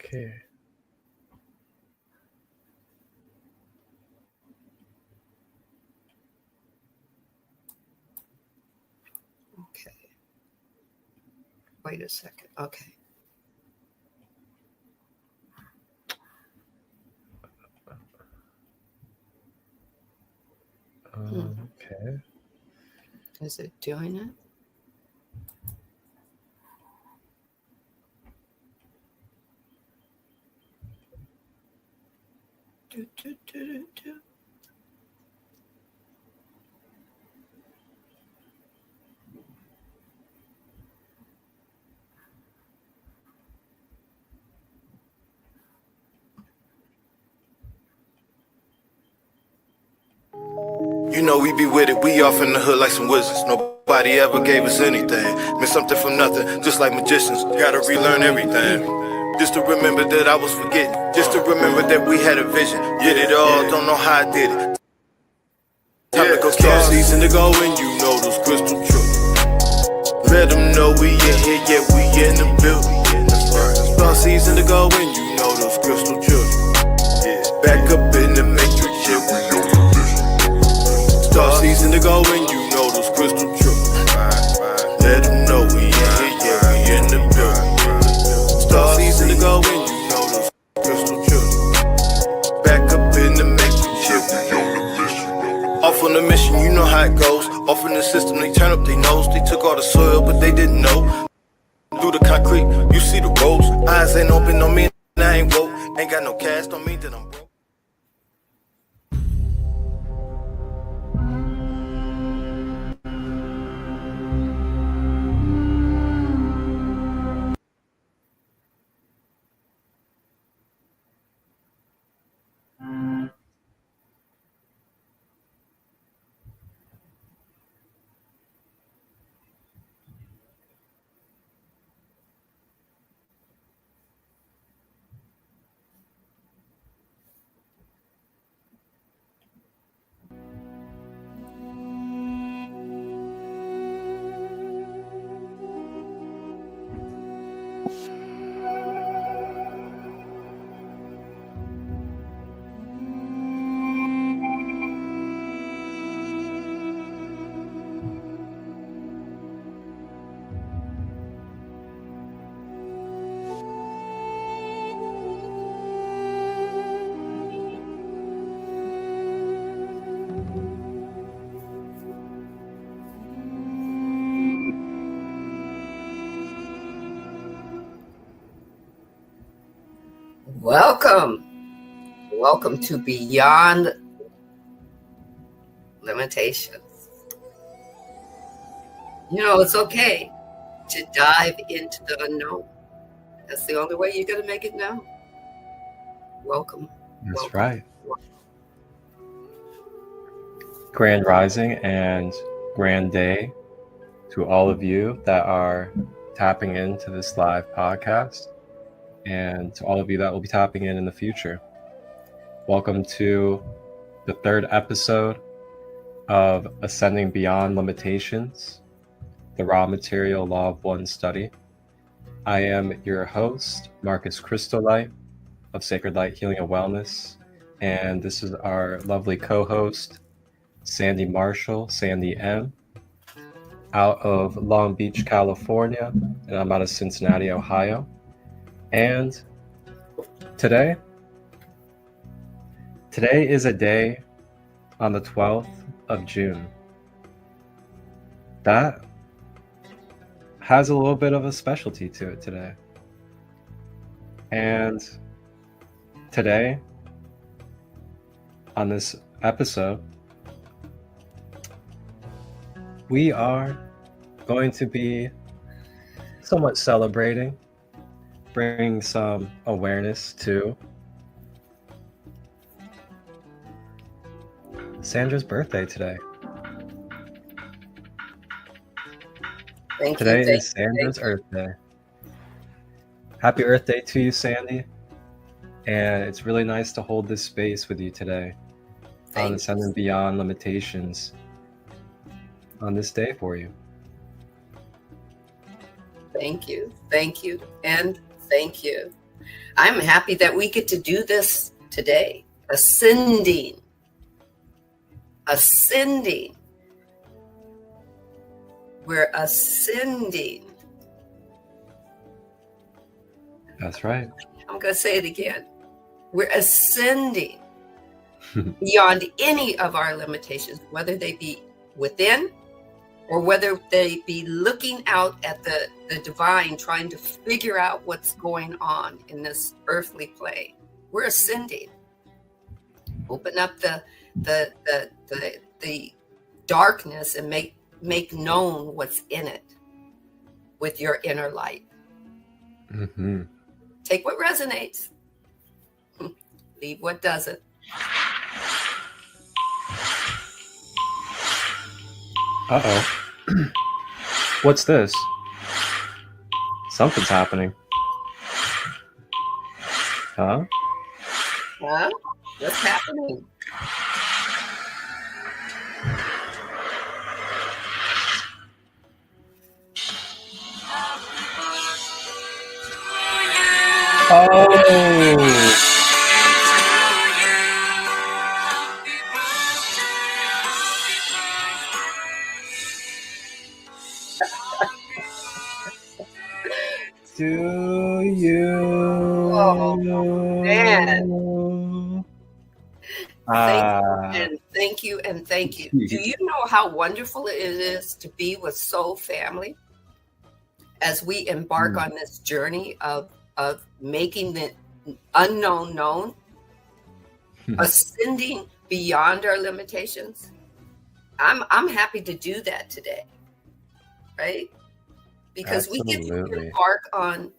Okay. Okay. Wait a second. Okay. Okay. Is it doing it? Do. You know we be with it, we off in the hood like some wizards. Nobody ever gave us anything. Missed something from nothing, just like magicians. Gotta relearn everything. Just to remember that I was forgetting. Just to remember that we had a vision. Did it all, don't know how I did it. Time to go star season to go and you know those crystal truths. Let them know we in here, yeah, we in the building. Star season to go and you know those crystal children. Back up in the matrix, yeah, we know the vision. Star season to go and you know those crystal truths. Let them know we in here, yeah, we in the building. Star season to go and you know those crystal children. Back up in the matrix, yeah, we know the vision. Off on the mission, you know how it goes. Off in the system, they turn up their nose. They took all the soil, but they didn't know. Through the concrete, you see the roads. Eyes ain't open on me, and I ain't woke. Ain't got no cash, don't mean that I'm broke. Welcome to Beyond Limitations. You know, it's okay to dive into the unknown. That's the only way you're going to make it known. Welcome. That's right. Grand rising and grand day to all of you that are tapping into this live podcast, and to all of you that will be tapping in the future. Welcome to the third episode of Ascending Beyond Limitations, the Raw Material Law of One study. I am your host, Marcus Christolight of Sacred Light Healing and Wellness, and this is our lovely co-host, Sandee Marshall, Sandee M, out of Long Beach, California, and I'm out of Cincinnati, Ohio. And today is a day on the 12th of June that has a little bit of a specialty to it today. And today, on this episode, we are going to be somewhat celebrating, bringing some awareness to Sandra's birthday today. Today is Sandra's Earth Day. Happy Earth Day to you, Sandee. And it's really nice to hold this space with you today on Ascending Beyond Limitations on this day for you. Thank you, and thank you. I'm happy that we get to do this today. Ascending. We're ascending. That's right. I'm going to say it again. We're ascending beyond any of our limitations, whether they be within or whether they be looking out at the divine, trying to figure out what's going on in this earthly plane. We're ascending. Open up the darkness and make known what's in it with your inner light. Mm-hmm. Take what resonates. Leave what doesn't. Uh-oh. What's this? Something's happening. Huh? Huh? What's happening? Oh! Do you? Oh, man. Thank you. Do you know how wonderful it is to be with soul family as we embark on this journey of making the unknown known, ascending beyond our limitations? I'm happy to do that today, right? Because we get to embark on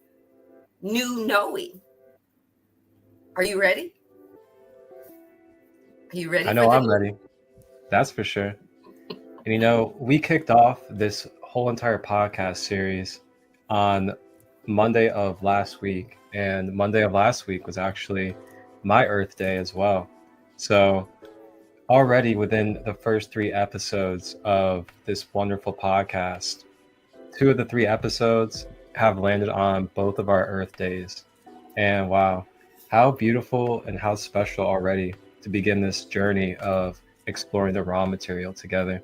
new knowing. Are you ready? Are you ready? I know I'm ready. That's for sure. And we kicked off this whole entire podcast series on Monday of last week. And Monday of last week was actually my Earth Day as well. So already within the first 3 episodes of this wonderful podcast, 2 of the 3 episodes have landed on both of our Earth Days. And wow, how beautiful and how special already to begin this journey of exploring the raw material together.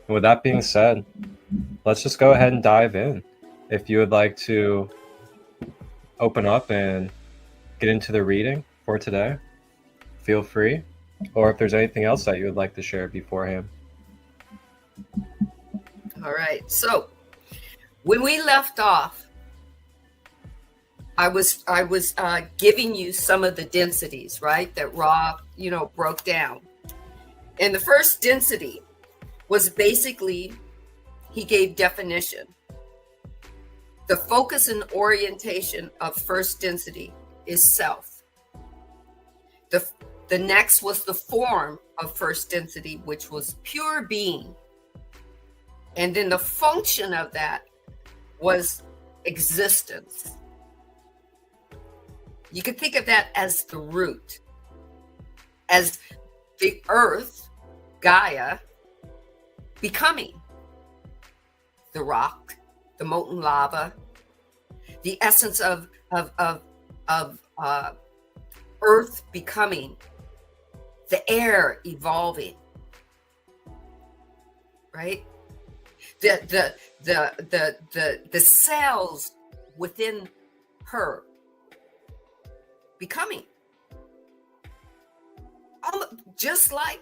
And with that being said, let's just go ahead and dive in. If you would like to open up and get into the reading for today, feel free. Or if there's anything else that you would like to share beforehand. All right. So when we left off, I was giving you some of the densities, right? That Ra, broke down. And the first density was basically, he gave definition. The focus and orientation of first density is self. The next was the form of first density, which was pure being. And then the function of that was existence. You could think of that as the root, as the earth, Gaia, becoming the rock, the molten lava, the essence of earth becoming, the air evolving, right? The cells within her becoming. Just like,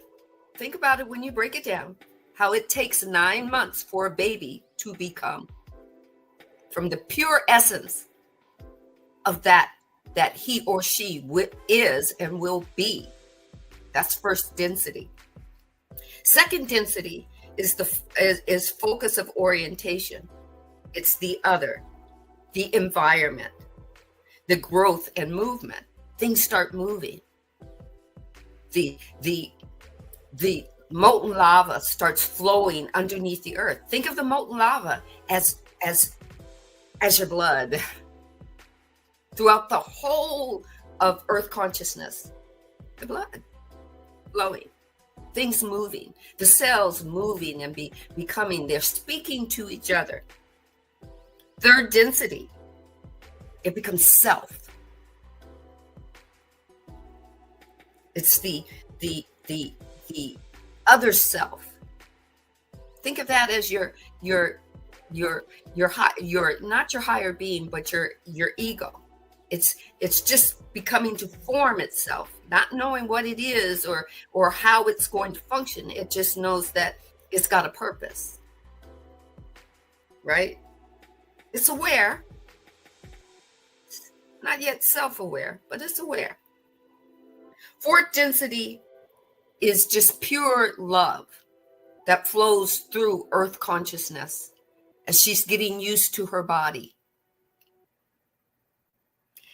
think about it when you break it down, how it takes 9 months for a baby to become, from the pure essence of that he or she is and will be. That's first density. Second density is focus of orientation. It's the other, the environment, the growth and movement. Things start moving. The molten lava starts flowing underneath the earth. Think of the molten lava as your blood throughout the whole of earth consciousness. The blood flowing, things moving, the cells moving and becoming. They're speaking to each other. Third density, it becomes self. It's the other self. Think of that as your not your higher being, but your ego. It's just becoming to form itself, not knowing what it is or how it's going to function. It just knows that it's got a purpose, right? It's aware, not yet self-aware, but it's aware. Fourth density is just pure love that flows through earth consciousness as she's getting used to her body.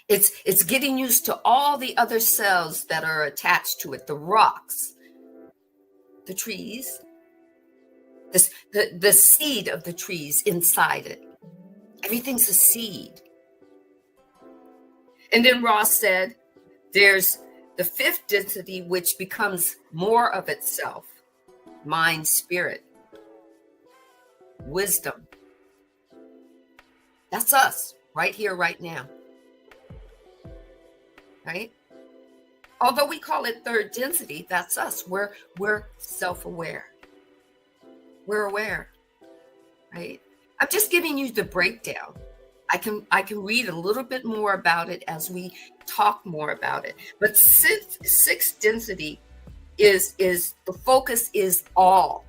It's getting used to all the other cells that are attached to it, the rocks, the trees, the seed of the trees inside it. Everything's a seed. And then Ross said, there's the fifth density, which becomes more of itself: mind, spirit, wisdom. That's us right here, right now. Right? Although we call it third density, that's us. We're self-aware. We're aware, right? I'm just giving you the breakdown. I can read a little bit more about it as we talk more about it. But sixth density is the focus is all.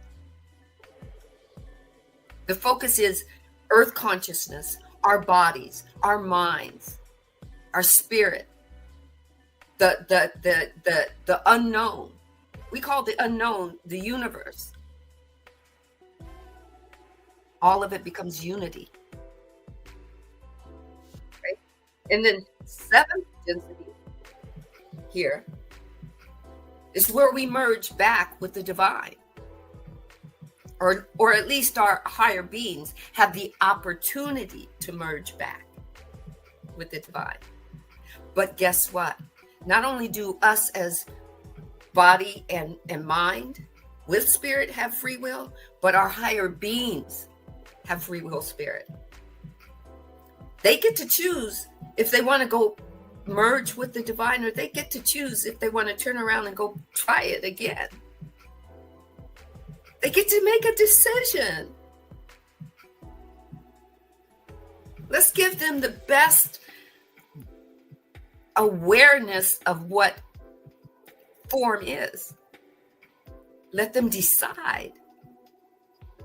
The focus is earth consciousness, our bodies, our minds, our spirit, the unknown. We call the unknown the universe. All of it becomes unity. Right? And then seventh density here is where we merge back with the divine. Or at least our higher beings have the opportunity to merge back with the divine. But guess what? Not only do us as body and mind with spirit have free will, but our higher beings have free will spirit. They get to choose if they want to go merge with the divine, or they get to choose if they want to turn around and go try it again. They get to make a decision. Let's give them the best awareness of what form is. Let them decide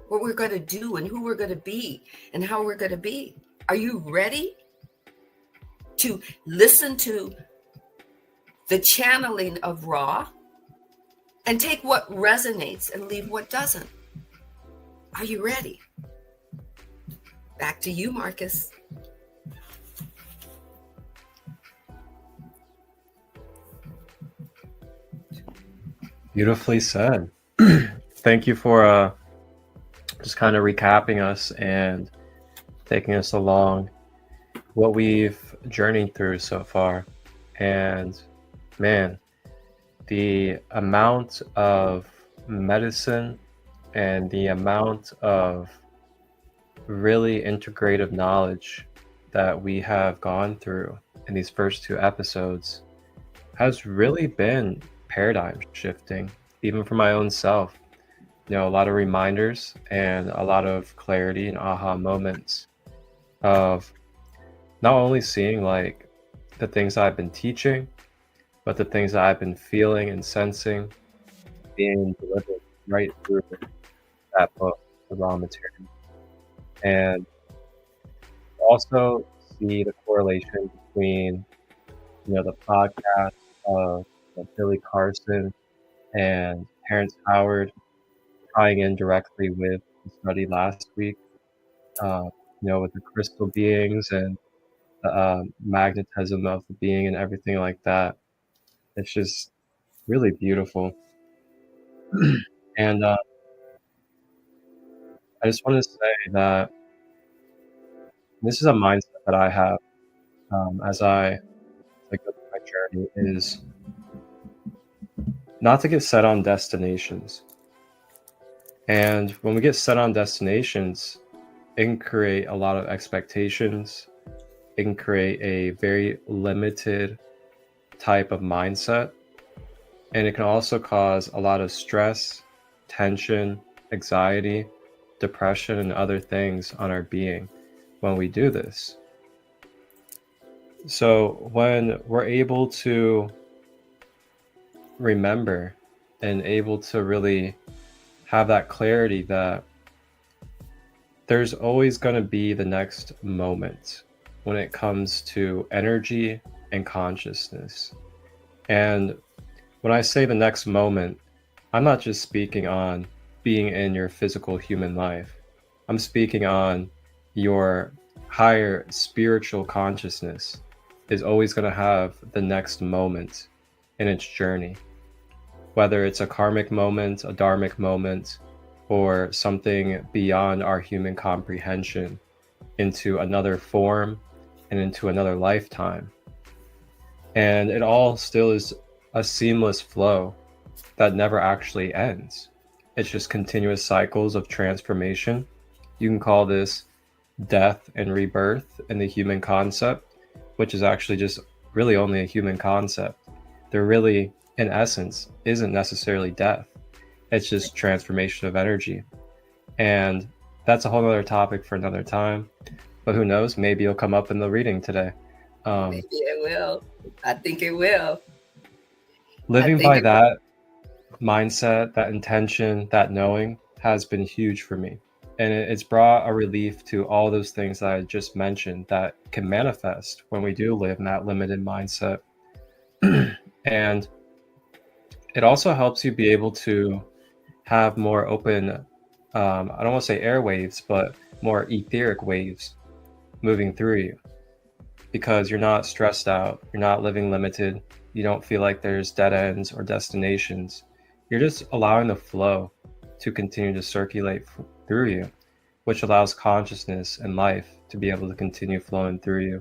what we're going to do and who we're going to be and how we're going to be. Are you ready to listen to the channeling of Ra and take what resonates and leave what doesn't? Are you ready? Back to you, Marcus. Beautifully said. Thank you for just kind of recapping us and taking us along what we've journeyed through so far. And man, the amount of medicine and the amount of really integrative knowledge that we have gone through in these first two episodes has really been paradigm shifting, even for my own self. You know, a lot of reminders and a lot of clarity and aha moments of not only seeing like the things I've been teaching, but the things that I've been feeling and sensing being delivered right through that book, the raw material. And also see the correlation between, you know, the podcast of Billy Carson and Terrence Howard tying in directly with the study last week, you know, with the crystal beings and the magnetism of the being and everything like that. It's just really beautiful. And I just want to say that this is a mindset that I have as I go through my journey, is not to get set on destinations. And when we get set on destinations, it can create a lot of expectations. It can create a very limited type of mindset. And it can also cause a lot of stress, tension, anxiety, depression, and other things on our being when we do this. So when we're able to remember and able to really have that clarity that there's always going to be the next moment when it comes to energy and consciousness. And when I say the next moment, I'm not just speaking on being in your physical human life. I'm speaking on your higher spiritual consciousness is always going to have the next moment in its journey. Whether it's a karmic moment, a dharmic moment, or something beyond our human comprehension into another form and into another lifetime. And it all still is a seamless flow that never actually ends. It's just continuous cycles of transformation. You can call this death and rebirth in the human concept, which is actually just really only a human concept. There really, in essence, isn't necessarily death. It's just transformation of energy. And that's a whole other topic for another time. But who knows? Maybe it'll come up in the reading today. Maybe it will. I think it will. Living by that mindset, that intention, that knowing has been huge for me. And it's brought a relief to all those things that I just mentioned that can manifest when we do live in that limited mindset. And it also helps you be able to have more open, I don't want to say airwaves, but more etheric waves moving through you, because you're not stressed out, you're not living limited, you don't feel like there's dead ends or destinations. You're just allowing the flow to continue to circulate through you, which allows consciousness and life to be able to continue flowing through you.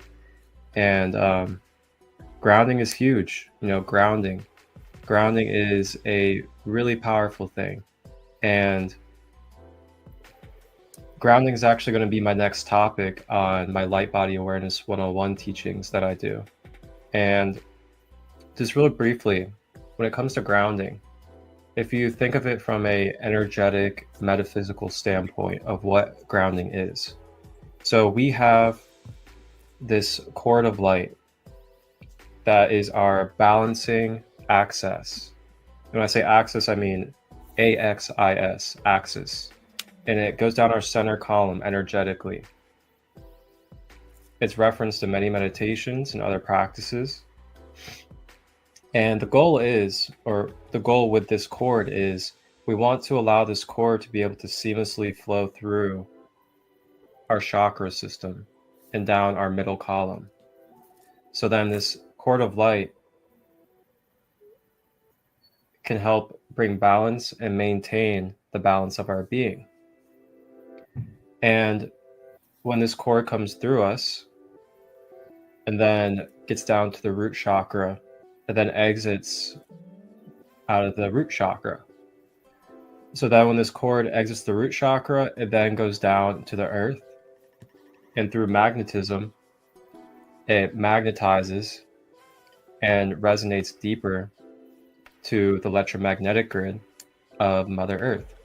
And grounding is huge. Grounding is a really powerful thing. And grounding is actually going to be my next topic on my Light Body Awareness 101 teachings that I do. And just really briefly, when it comes to grounding, if you think of it from a energetic, metaphysical standpoint of what grounding is. So we have this cord of light that is our balancing axis. When I say axis, I mean AXIS, axis. And it goes down our center column energetically. It's referenced in many meditations and other practices. And the goal with this cord is we want to allow this cord to be able to seamlessly flow through our chakra system and down our middle column. So then this cord of light can help bring balance and maintain the balance of our being. And when this cord comes through us and then gets down to the root chakra and then exits out of the root chakra. So that when this cord exits the root chakra, it then goes down to the earth, and through magnetism, it magnetizes and resonates deeper to the electromagnetic grid of Mother Earth.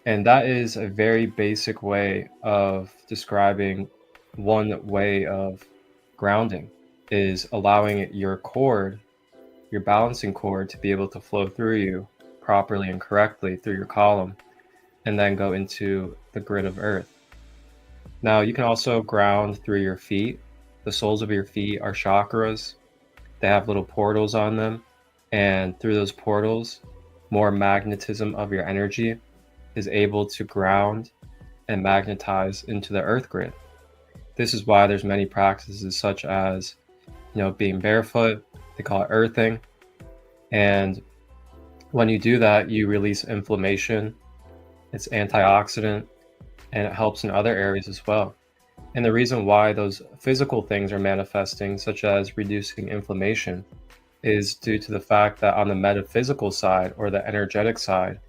And that is a very basic way of describing one way of grounding, is allowing your cord, your balancing cord, to be able to flow through you properly and correctly through your column and then go into the grid of Earth. Now, you can also ground through your feet. The soles of your feet are chakras. They have little portals on them. And through those portals, more magnetism of your energy is able to ground and magnetize into the earth grid. This is why there's many practices such as, being barefoot. They call it earthing. And when you do that, you release inflammation. It's antioxidant, and it helps in other areas as well. And the reason why those physical things are manifesting, such as reducing inflammation, is due to the fact that on the metaphysical side or the energetic side,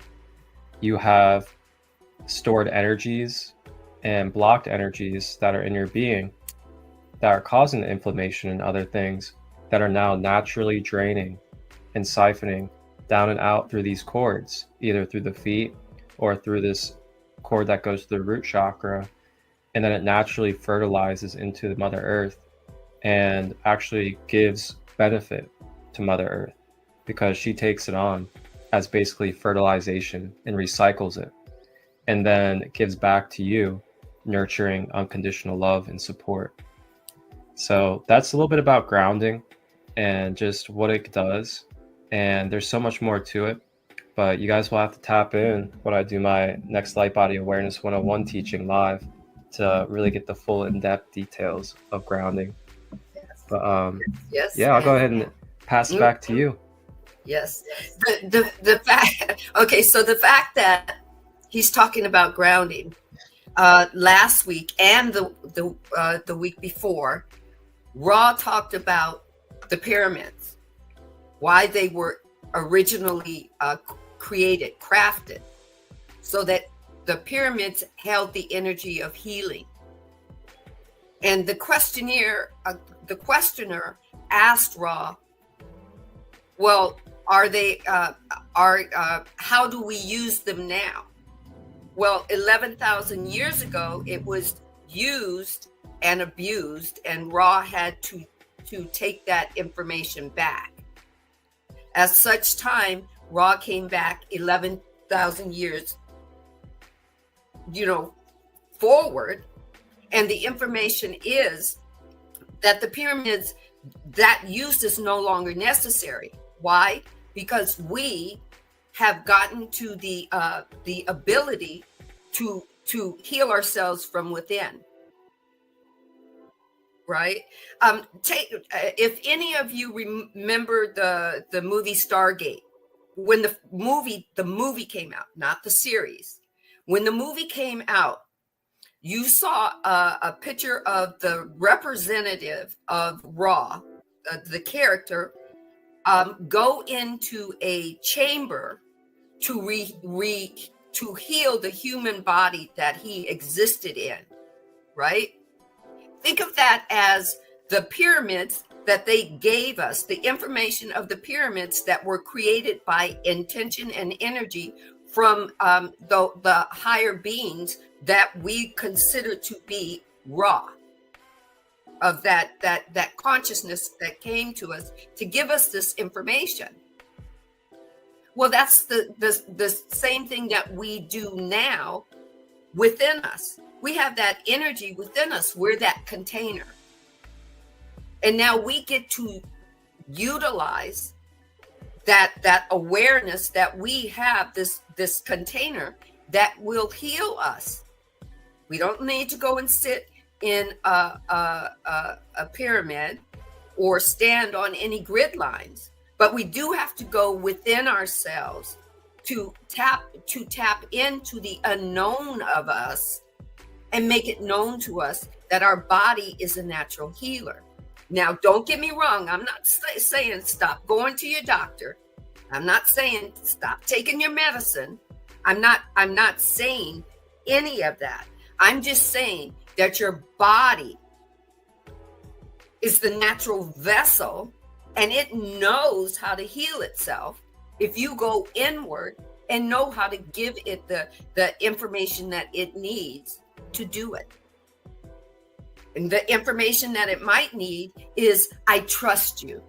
you have stored energies and blocked energies that are in your being that are causing inflammation and other things that are now naturally draining and siphoning down and out through these cords, either through the feet or through this cord that goes to the root chakra. And then it naturally fertilizes into the Mother Earth and actually gives benefit to Mother Earth because she takes it on as basically fertilization and recycles it. And then it gives back to you, nurturing unconditional love and support. So that's a little bit about grounding and just what it does. And there's so much more to it, but you guys will have to tap in when I do my next Light Body Awareness 101 teaching live to really get the full in-depth details of grounding. But yes, yeah, I'll go ahead and pass it back to you. Yes. The fact, okay, so the fact that he's talking about grounding last week and the week before, Ra talked about the pyramids, why they were originally created, crafted, so that the pyramids held the energy of healing. And the questioner asked Ra, well, how do we use them now? Well, 11,000 years ago, it was used and abused, and Ra had to take that information back. As such time, Ra came back 11,000 years, forward, and the information is that the pyramids, that use is no longer necessary. Why? Because we have gotten to the ability to heal ourselves from within. Right? If any of you remember the movie Stargate, when the movie came out, not the series. When the movie came out, you saw a picture of the representative of Ra, the character, go into a chamber to heal the human body that he existed in, right? Think of that as the pyramids that they gave us, the information of the pyramids that were created by intention and energy from the higher beings that we consider to be Ra, of that consciousness that came to us to give us this information. Well, that's the same thing that we do now within us. We have that energy within us. We're that container. And now we get to utilize that awareness that we have, this container that will heal us. We don't need to go and sit in a pyramid or stand on any grid lines, but we do have to go within ourselves to tap into the unknown of us and make it known to us that our body is a natural healer. Now, don't get me wrong. I'm not saying stop going to your doctor. I'm not saying stop taking your medicine. I'm not saying any of that. I'm just saying that your body is the natural vessel and it knows how to heal itself if you go inward and know how to give it the information that it needs to do it. And the information that it might need is, I trust you.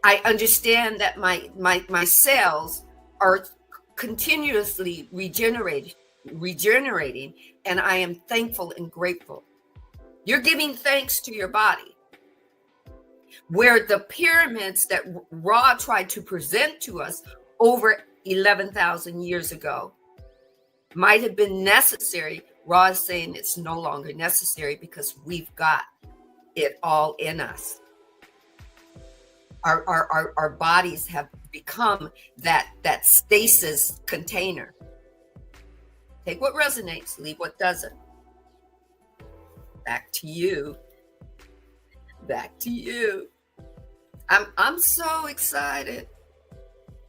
I understand that my cells are continuously regenerating, and I am thankful and grateful. You're giving thanks to your body. Where the pyramids that Ra tried to present to us over 11,000 years ago might have been necessary, Ra is saying it's no longer necessary because we've got it all in us. Our bodies have become that stasis container. Take what resonates, leave what doesn't. Back to you. Back to you. I'm so excited.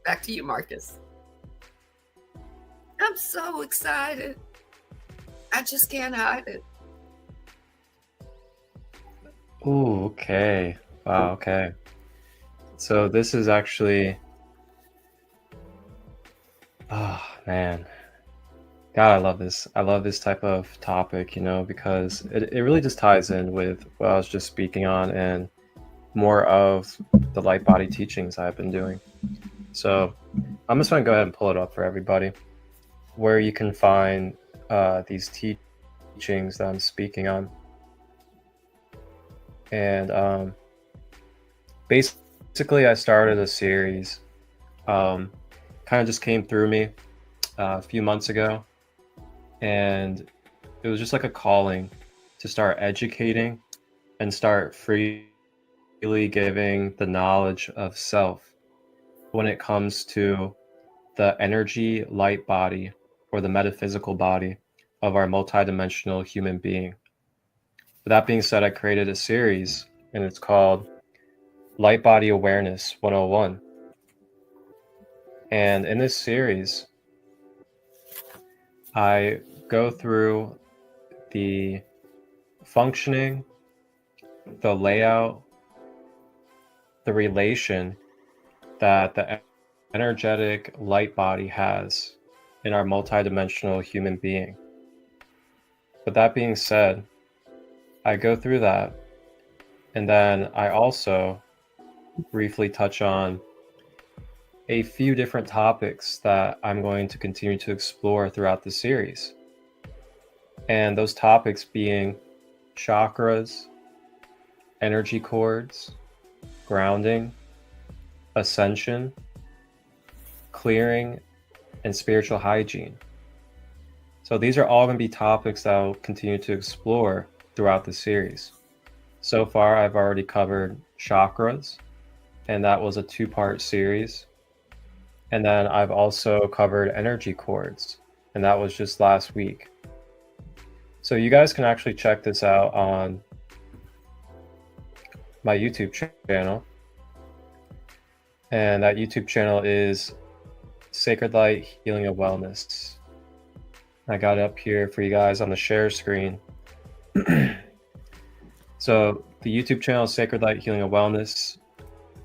Back to you, Marcus. I'm so excited. I just can't hide it. Ooh, okay. Wow, okay. So this is actually, oh man, God, I love this. I love this type of topic, because it really just ties in with what I was just speaking on and more of the light body teachings I've been doing. So I'm just going to go ahead and pull it up for everybody where you can find these teachings that I'm speaking on. And basically, I started a series, kind of just came through me a few months ago, and it was just like a calling to start educating and start freely giving the knowledge of self when it comes to the energy light body or the metaphysical body of our multidimensional human being. With that being said, I created a series, and it's called Light Body Awareness 101. And in this series, I go through the functioning, the layout, the relation that the energetic light body has in our multidimensional human being. With that being said, I go through that, and then I also briefly touch on a few different topics that I'm going to continue to explore throughout the series. And those topics being chakras, energy cords, grounding, ascension, clearing, and spiritual hygiene. So these are all going to be topics that I'll continue to explore throughout the series. So far, I've already covered chakras, and that was a 2-part series. And then I've also covered energy cords, and that was just last week. So you guys can actually check this out on my YouTube channel. And that YouTube channel is Sacred Light Healing and Wellness. I got it up here for you guys on the share screen. So the YouTube channel is Sacred Light Healing and Wellness.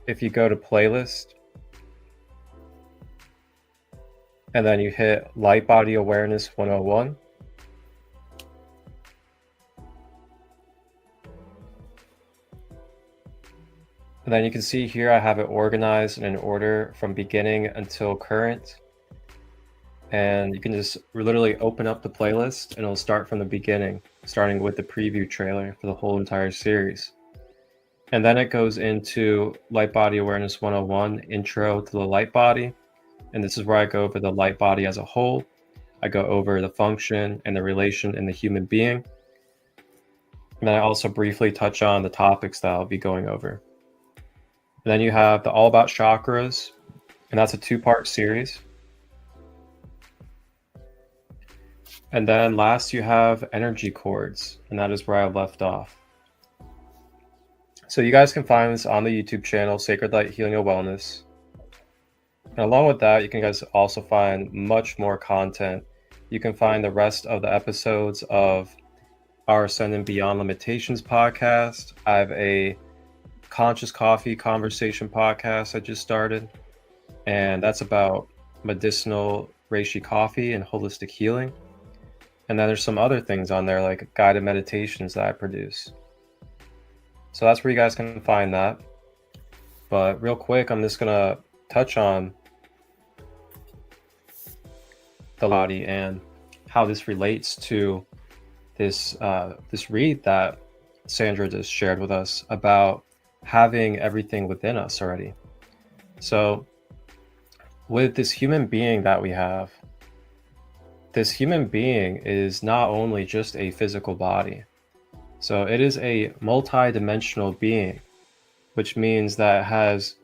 If you go to playlist, and then you hit Light Body Awareness 101, and then you can see here I have it organized in an order from beginning until current. And you can just literally open up the playlist and it'll start from the beginning, starting with the preview trailer for the whole entire series. And then it goes into Light Body Awareness 101, Intro to the Light Body. And this is where I go over the light body as a whole. I go over the function and the relation in the human being. And then I also briefly touch on the topics that I'll be going over. And then you have the All About Chakras, and that's a 2-part series. And then last you have energy cords, and that is where I left off. So you guys can find this on the YouTube channel, Sacred Light Healing and Wellness. And along with that, you can guys also find much more content. You can find the rest of the episodes of our Ascending Beyond Limitations podcast. I have a Conscious Coffee Conversation podcast I just started, and that's about medicinal reishi coffee and holistic healing. And then there's some other things on there like guided meditations that I produce. So that's where you guys can find that. But real quick, I'm just gonna touch on the body and how this relates to this read that Sandra just shared with us about having everything within us already. So with this human being that we have, this human being is not only just a physical body. So it is a multi-dimensional being, which means that it has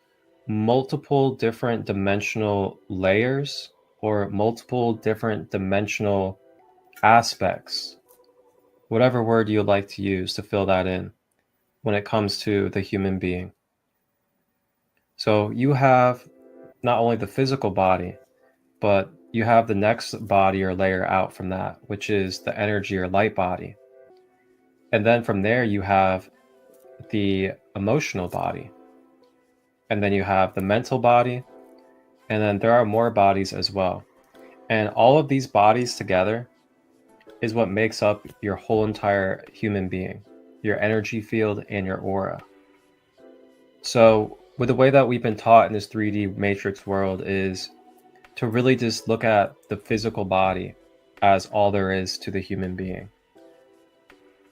multiple different dimensional layers or multiple different dimensional aspects, whatever word you'd like to use to fill that in when it comes to the human being. So you have not only the physical body, but you have the next body or layer out from that, which is the energy or light body. And then from there, you have the emotional body. and then you have the mental body, and then there are more bodies as well. And all of these bodies together is what makes up your whole entire human being, your energy field and your aura. So with the way that we've been taught in this 3D matrix world is to really just look at the physical body as all there is to the human being.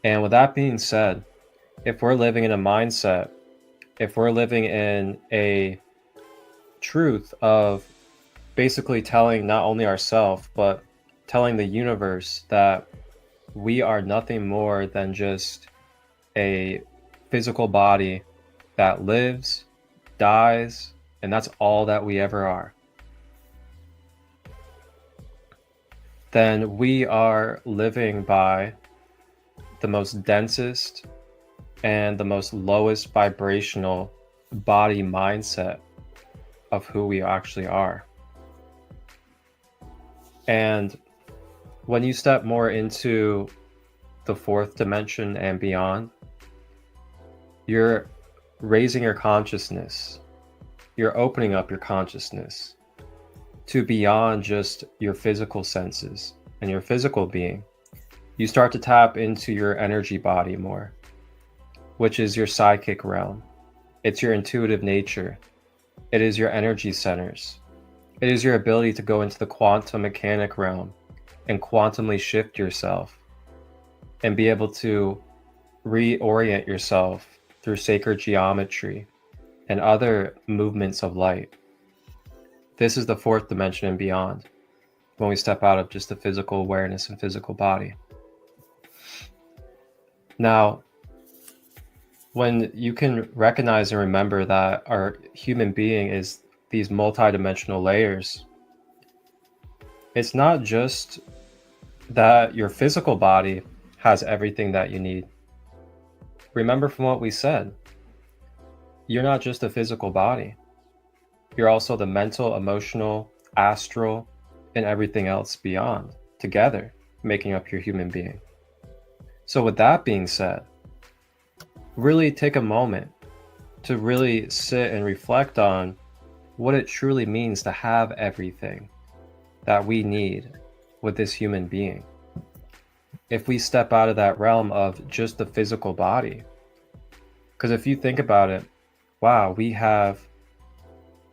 And with that being said, if we're living in a mindset, if we're living in a truth of basically telling not only ourselves, but telling the universe that we are nothing more than just a physical body that lives, dies, and that's all that we ever are, then we are living by the most densest and the most lowest vibrational body mindset of who we actually are. And when you step more into the fourth dimension and beyond, you're raising your consciousness. You're opening up your consciousness to beyond just your physical senses and your physical being. You start to tap into your energy body more, which is your psychic realm. It's your intuitive nature. It is your energy centers. It is your ability to go into the quantum mechanic realm and quantumly shift yourself and be able to reorient yourself through sacred geometry and other movements of light. This is the fourth dimension and beyond, when we step out of just the physical awareness and physical body. Now, when you can recognize and remember that our human being is these multidimensional layers, it's not just that your physical body has everything that you need. Remember from what we said, you're not just a physical body. You're also the mental, emotional, astral, and everything else beyond, together, making up your human being. So with that being said, really take a moment to really sit and reflect on what it truly means to have everything that we need with this human being. If we step out of that realm of just the physical body, because if you think about it, wow, we have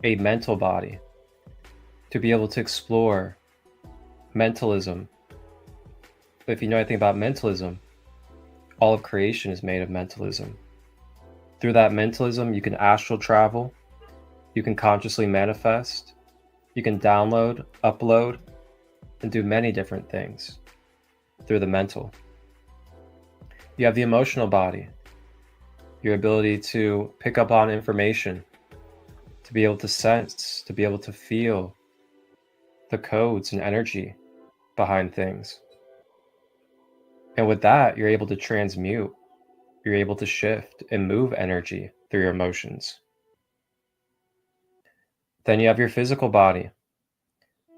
a mental body to be able to explore mentalism. If you know anything about mentalism, all of creation is made of mentalism. Through that mentalism, you can astral travel, you can consciously manifest, you can download, upload, and do many different things through the mental. You have the emotional body, your ability to pick up on information, to be able to sense, to be able to feel the codes and energy behind things. And with that, you're able to transmute, you're able to shift and move energy through your emotions. Then you have your physical body.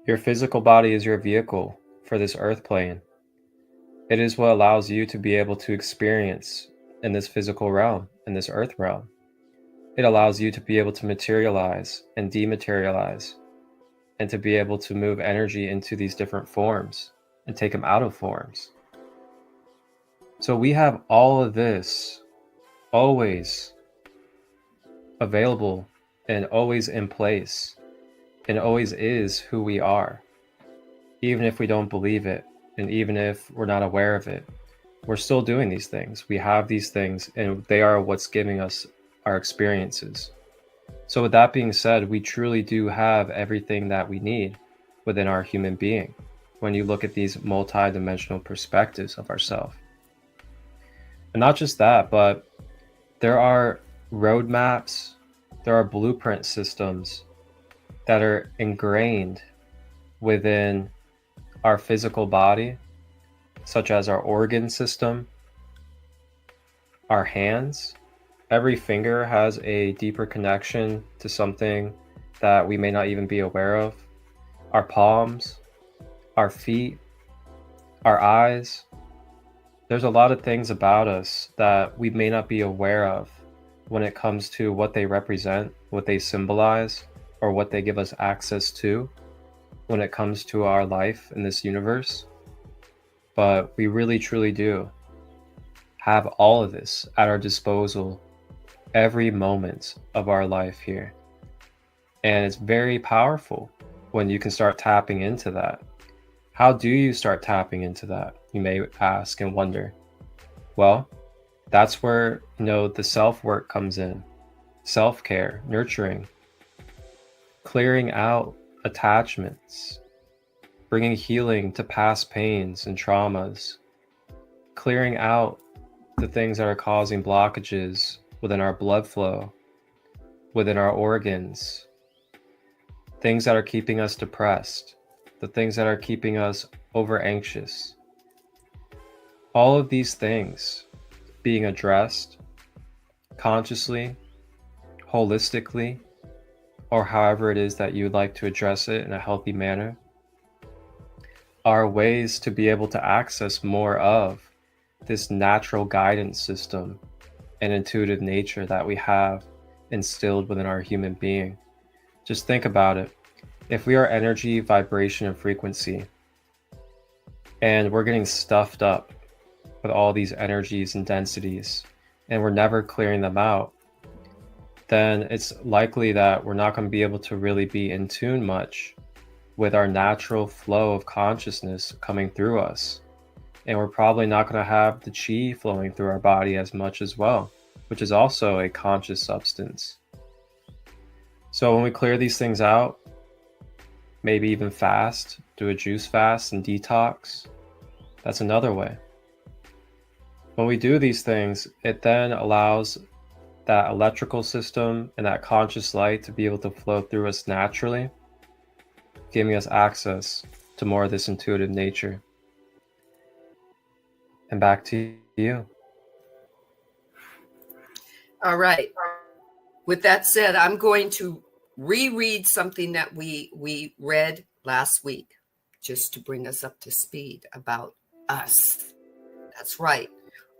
Your physical body is your vehicle for this earth plane. It is what allows you to be able to experience in this physical realm, in this earth realm. It allows you to be able to materialize and dematerialize, and to be able to move energy into these different forms and take them out of forms. So we have all of this always available and always in place, and always is who we are. Even if we don't believe it, and even if we're not aware of it, we're still doing these things. We have these things, and they are what's giving us our experiences. So with that being said, we truly do have everything that we need within our human being when you look at these multi-dimensional perspectives of ourselves. And not just that, but there are roadmaps, there are blueprint systems that are ingrained within our physical body, such as our organ system, our hands. Every finger has a deeper connection to something that we may not even be aware of. Our palms, our feet, our eyes. There's a lot of things about us that we may not be aware of when it comes to what they represent, what they symbolize, or what they give us access to when it comes to our life in this universe. But we really truly do have all of this at our disposal every moment of our life here. And it's very powerful when you can start tapping into that. How do you start tapping into that? You may ask and wonder. Well, that's where, the self-work comes in. Self-care, nurturing, clearing out attachments, bringing healing to past pains and traumas, clearing out the things that are causing blockages within our blood flow, within our organs, things that are keeping us depressed, the things that are keeping us over anxious. All of these things being addressed consciously, holistically, or however it is that you'd like to address it in a healthy manner, are ways to be able to access more of this natural guidance system and intuitive nature that we have instilled within our human being. Just think about it. If we are energy, vibration, and frequency, and we're getting stuffed up with all these energies and densities, and we're never clearing them out, then it's likely that we're not going to be able to really be in tune much with our natural flow of consciousness coming through us. And we're probably not going to have the chi flowing through our body as much as well, which is also a conscious substance. So when we clear these things out, maybe even fast, do a juice fast and detox, that's another way. When we do these things, it then allows that electrical system and that conscious light to be able to flow through us naturally, giving us access to more of this intuitive nature. And back to you. All right. With that said, I'm going to reread something that we read last week, just to bring us up to speed about us. That's right.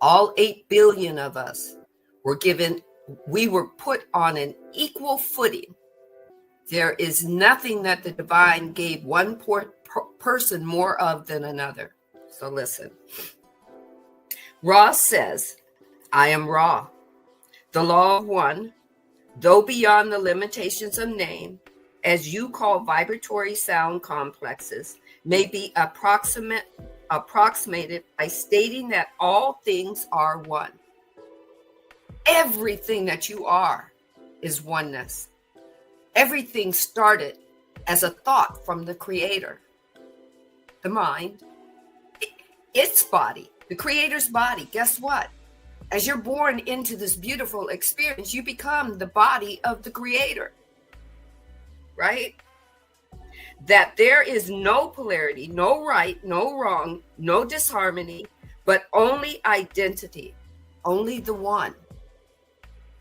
All 8 billion of us we were put on an equal footing. There is nothing that the divine gave one person more of than another. So listen. Ra says, I am Ra, the law of one, though beyond the limitations of name, as you call vibratory sound complexes, may be approximated by stating that all things are one. Everything that you are is oneness. Everything started as a thought from the creator. The mind, its body, the creator's body. Guess what? As you're born into this beautiful experience, you become the body of the creator, right? That there is no polarity, no right, no wrong, no disharmony, but only identity, only the one.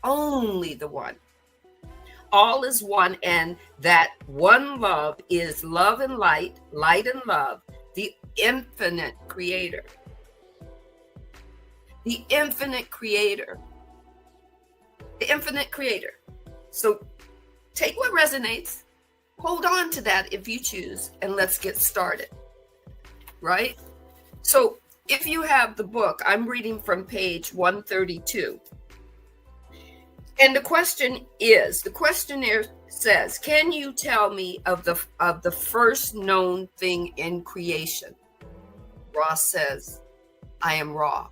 Only the one. All is one, and that one love is love and light, light and love, the infinite creator. The infinite creator. The infinite creator. So take what resonates, hold on to that if you choose, and let's get started. Right? So if you have the book, I'm reading from page 132. And the questionnaire says, can you tell me of the first known thing in creation? Ra says, I am Ra.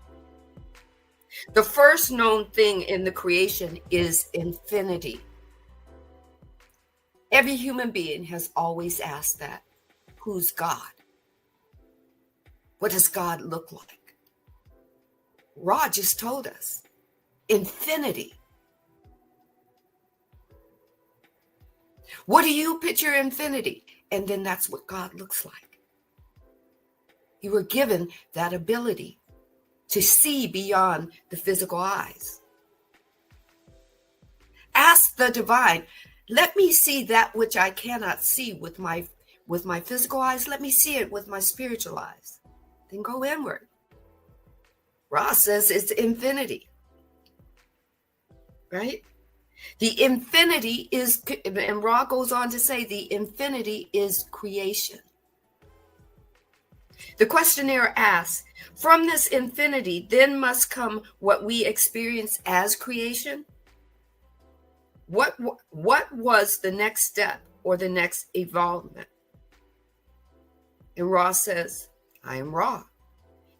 The first known thing in the creation is infinity. Every human being has always asked that. Who's God? What does God look like? Ra just told us. Infinity. What do you picture infinity? And then that's what God looks like. You were given that ability to see beyond the physical eyes. Ask the divine, let me see that which I cannot see with my physical eyes. Let me see it with my spiritual eyes. Then go inward. Ra says it's infinity. right? The infinity is, and Ra goes on to say, the infinity is creation. The questionnaire asks, from this infinity, then must come what we experience as creation? What was the next step or the next evolvement? And Ra says, I am Ra.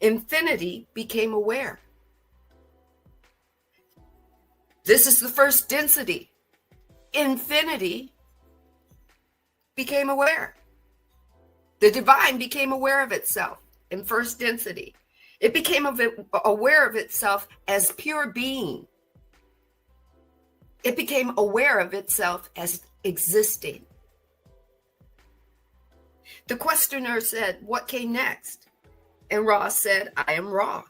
Infinity became aware. This is the first density. Infinity became aware. The divine became aware of itself in first density. It became aware of itself as pure being. It became aware of itself as existing. The questioner said, what came next? And Ra said, I am Ra.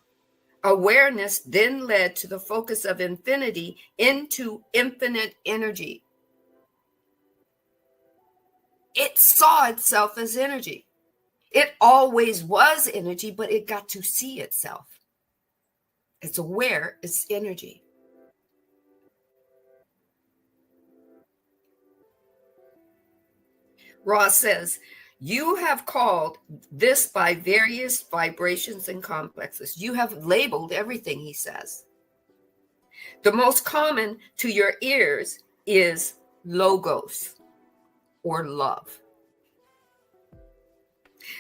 Awareness then led to the focus of infinity into infinite energy. It saw itself as energy. It always was energy, but it got to see itself. It's aware, it's energy. Ra says, you have called this by various vibrations and complexes. You have labeled everything, he says. The most common to your ears is logos or love.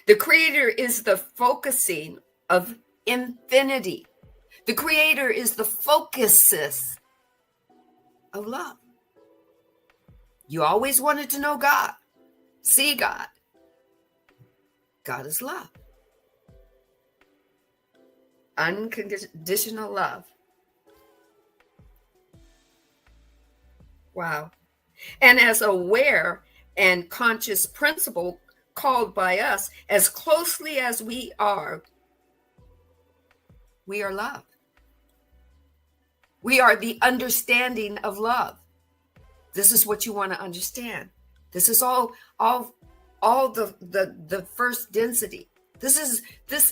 The creator is the focusing of infinity. The creator is the focuses of love. You always wanted to know God, see God. God is love. Unconditional love. Wow. And as aware and conscious principle called by us, as closely as we are love. We are the understanding of love. This is what you want to understand. This is all the first density. This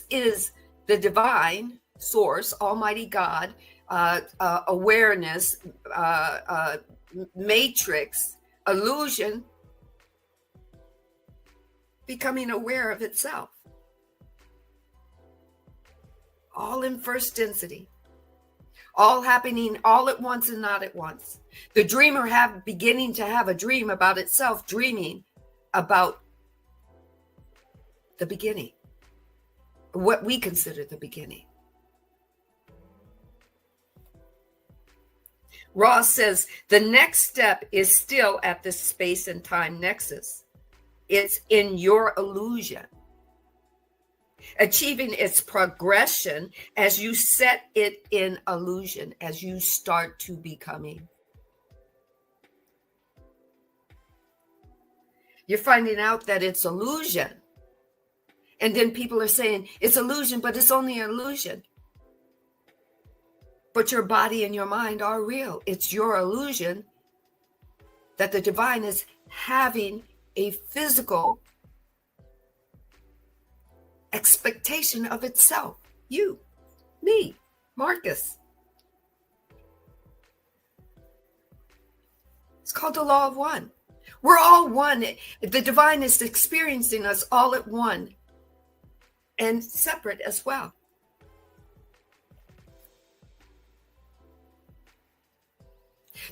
is the divine source, Almighty God, awareness, matrix, illusion, becoming aware of itself. All in first density. All happening all at once and not at once. The dreamer beginning to have a dream about itself, dreaming about the beginning, what we consider the beginning. Ross says the next step is still at the space and time nexus. It's in your illusion, achieving its progression as you set it in illusion, as you start to becoming. You're finding out that it's illusion. And then people are saying it's illusion, but it's only an illusion. But your body and your mind are real. It's your illusion that the divine is having a physical expectation of itself. You, me, Marcus. It's called the law of one. We're all one. The divine is experiencing us all at one and separate as well.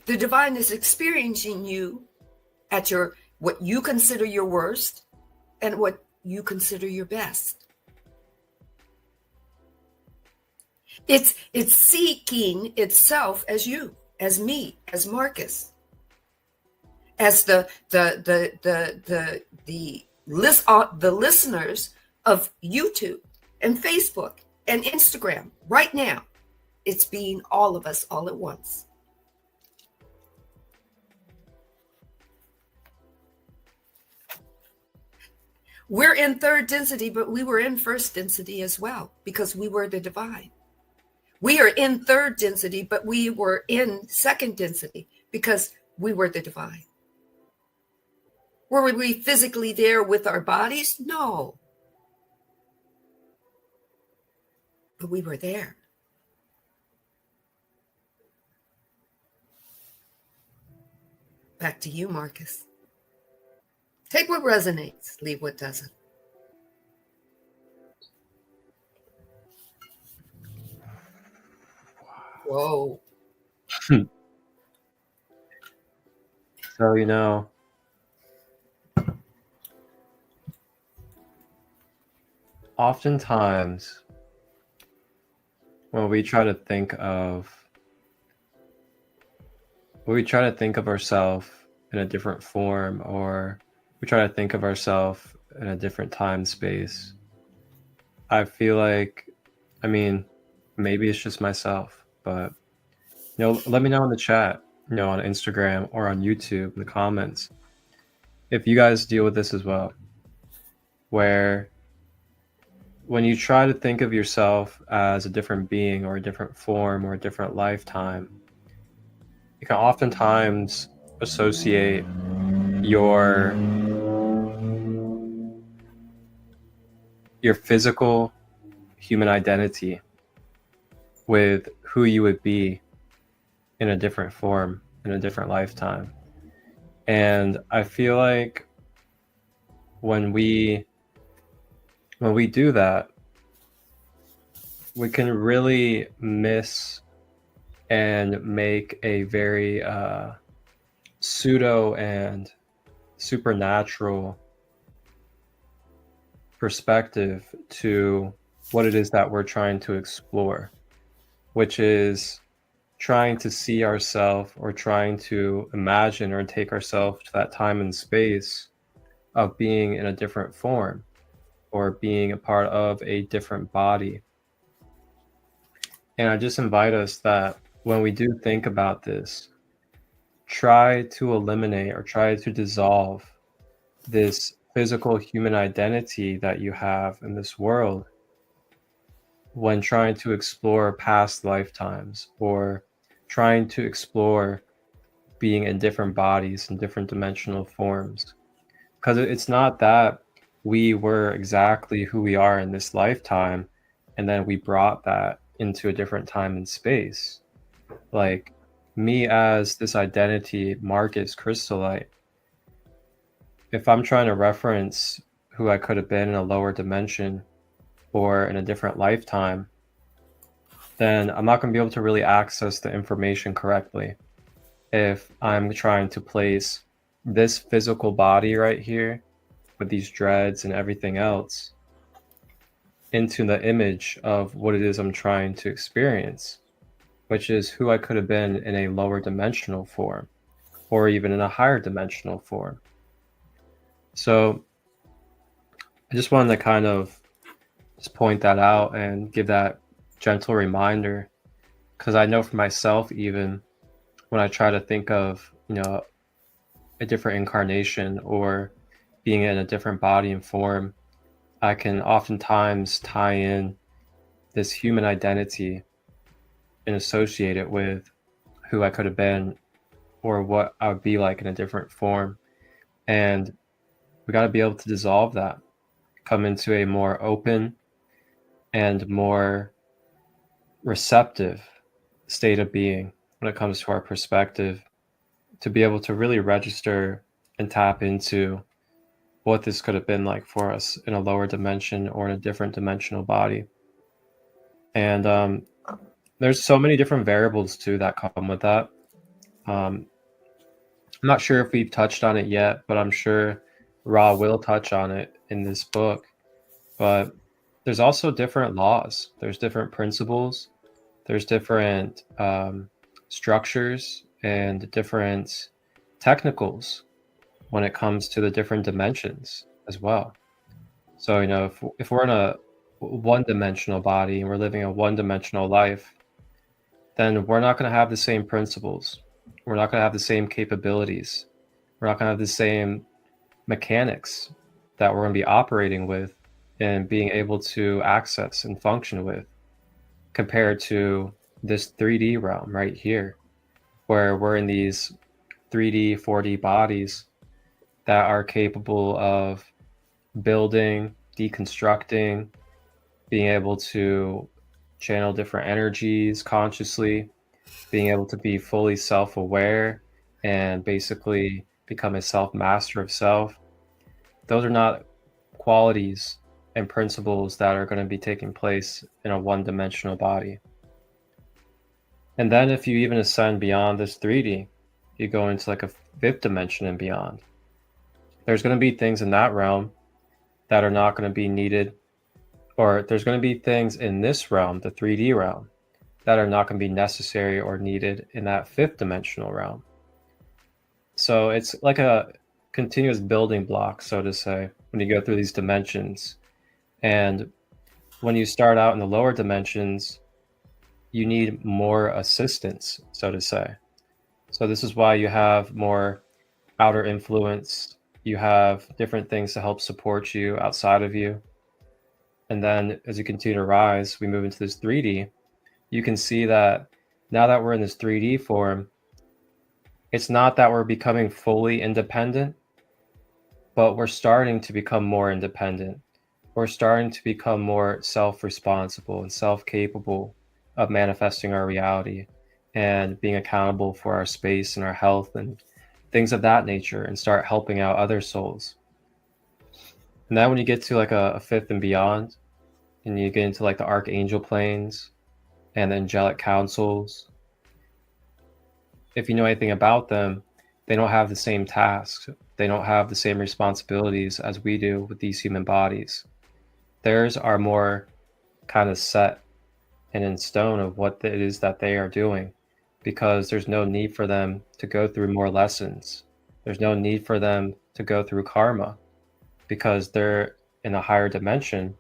The divine is experiencing you at what you consider your worst and what you consider your best. It's seeking itself as you, as me, as Marcus, as the listeners of YouTube and Facebook and Instagram right now. It's being all of us all at once. We're in third density, but we were in first density as well because we were the divine. We are in third density, but we were in second density because we were the divine. Were we physically there with our bodies? No. But we were there. Back to you, Marcus. Take what resonates, leave what doesn't. Whoa. So, you know, oftentimes when we try to think of ourselves in a different form, or we try to think of ourselves in a different time space, I feel like, I mean, maybe it's just myself, but let me know in the chat, on Instagram or on YouTube in the comments, if you guys deal with this as well, where when you try to think of yourself as a different being or a different form or a different lifetime, you can oftentimes associate your physical human identity with who you would be in a different form, in a different lifetime. And I feel like when we do that, we can really miss and make a very pseudo and supernatural perspective to what it is that we're trying to explore, which is trying to see ourselves or trying to imagine or take ourselves to that time and space of being in a different form or being a part of a different body. And I just invite us that when we do think about this, try to eliminate or try to dissolve this physical human identity that you have in this world when trying to explore past lifetimes or trying to explore being in different bodies and different dimensional forms. Because it's not that we were exactly who we are in this lifetime and then we brought that into a different time and space. Like me as this identity, Marcus Christolight, if I'm trying to reference who I could have been in a lower dimension or in a different lifetime, then I'm not going to be able to really access the information correctly. If I'm trying to place this physical body right here with these dreads and everything else into the image of what it is I'm trying to experience, which is who I could have been in a lower dimensional form or even in a higher dimensional form. So I just wanted to kind of just point that out and give that gentle reminder, because I know for myself, even when I try to think of, a different incarnation or being in a different body and form, I can oftentimes tie in this human identity and associate it with who I could have been or what I would be like in a different form. And we got to be able to dissolve that, come into a more open and more receptive state of being when it comes to our perspective, to be able to really register and tap into what this could have been like for us in a lower dimension or in a different dimensional body. And there's so many different variables too that come with that. I'm not sure if we've touched on it yet, but I'm sure Ra will touch on it in this book. But there's also different laws. There's different principles. There's different structures and different technicals when it comes to the different dimensions as well. So, if we're in a one-dimensional body and we're living a one-dimensional life, then we're not going to have the same principles. We're not going to have the same capabilities. We're not going to have the same mechanics that we're going to be operating with and being able to access and function with, compared to this 3D realm right here, where we're in these 3D, 4D bodies that are capable of building, deconstructing, being able to channel different energies consciously, being able to be fully self-aware, and basically become a self-master of self, those are not qualities and principles that are going to be taking place in a one-dimensional body. And then if you even ascend beyond this 3D, you go into like a fifth dimension and beyond. There's going to be things in that realm that are not going to be needed, or there's going to be things in this realm, the 3D realm, that are not going to be necessary or needed in that fifth dimensional realm. So it's like a continuous building block, so to say, when you go through these dimensions. And when you start out in the lower dimensions, you need more assistance, so to say. So this is why you have more outer influence. You have different things to help support you outside of you. And then as you continue to rise, we move into this 3D. You can see that now that we're in this 3D form, it's not that we're becoming fully independent, but we're starting to become more independent. We're starting to become more self-responsible and self-capable of manifesting our reality and being accountable for our space and our health and things of that nature, and start helping out other souls. And then when you get to like a fifth and beyond, and you get into like the archangel planes and the angelic councils, if you know anything about them, they don't have the same tasks. They don't have the same responsibilities as we do with these human bodies. Theirs are more kind of set and in stone of what it is that they are doing, because there's no need for them to go through more lessons. There's no need for them to go through karma, because they're in a higher dimension,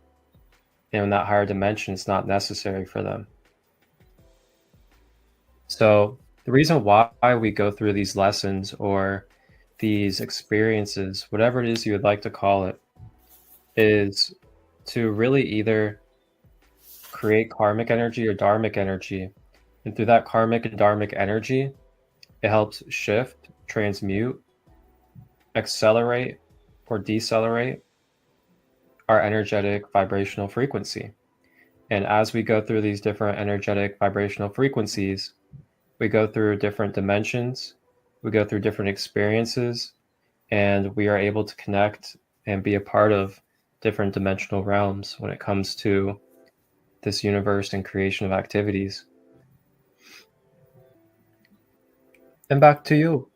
and in that higher dimension, it's not necessary for them. So the reason why we go through these lessons or these experiences, whatever it is you would like to call it, is to really either create karmic energy or dharmic energy. And through that karmic and dharmic energy, it helps shift, transmute, accelerate, or decelerate our energetic vibrational frequency. And as we go through these different energetic vibrational frequencies, we go through different dimensions, we go through different experiences, and we are able to connect and be a part of different dimensional realms when it comes to this universe and creation of activities. And back to you.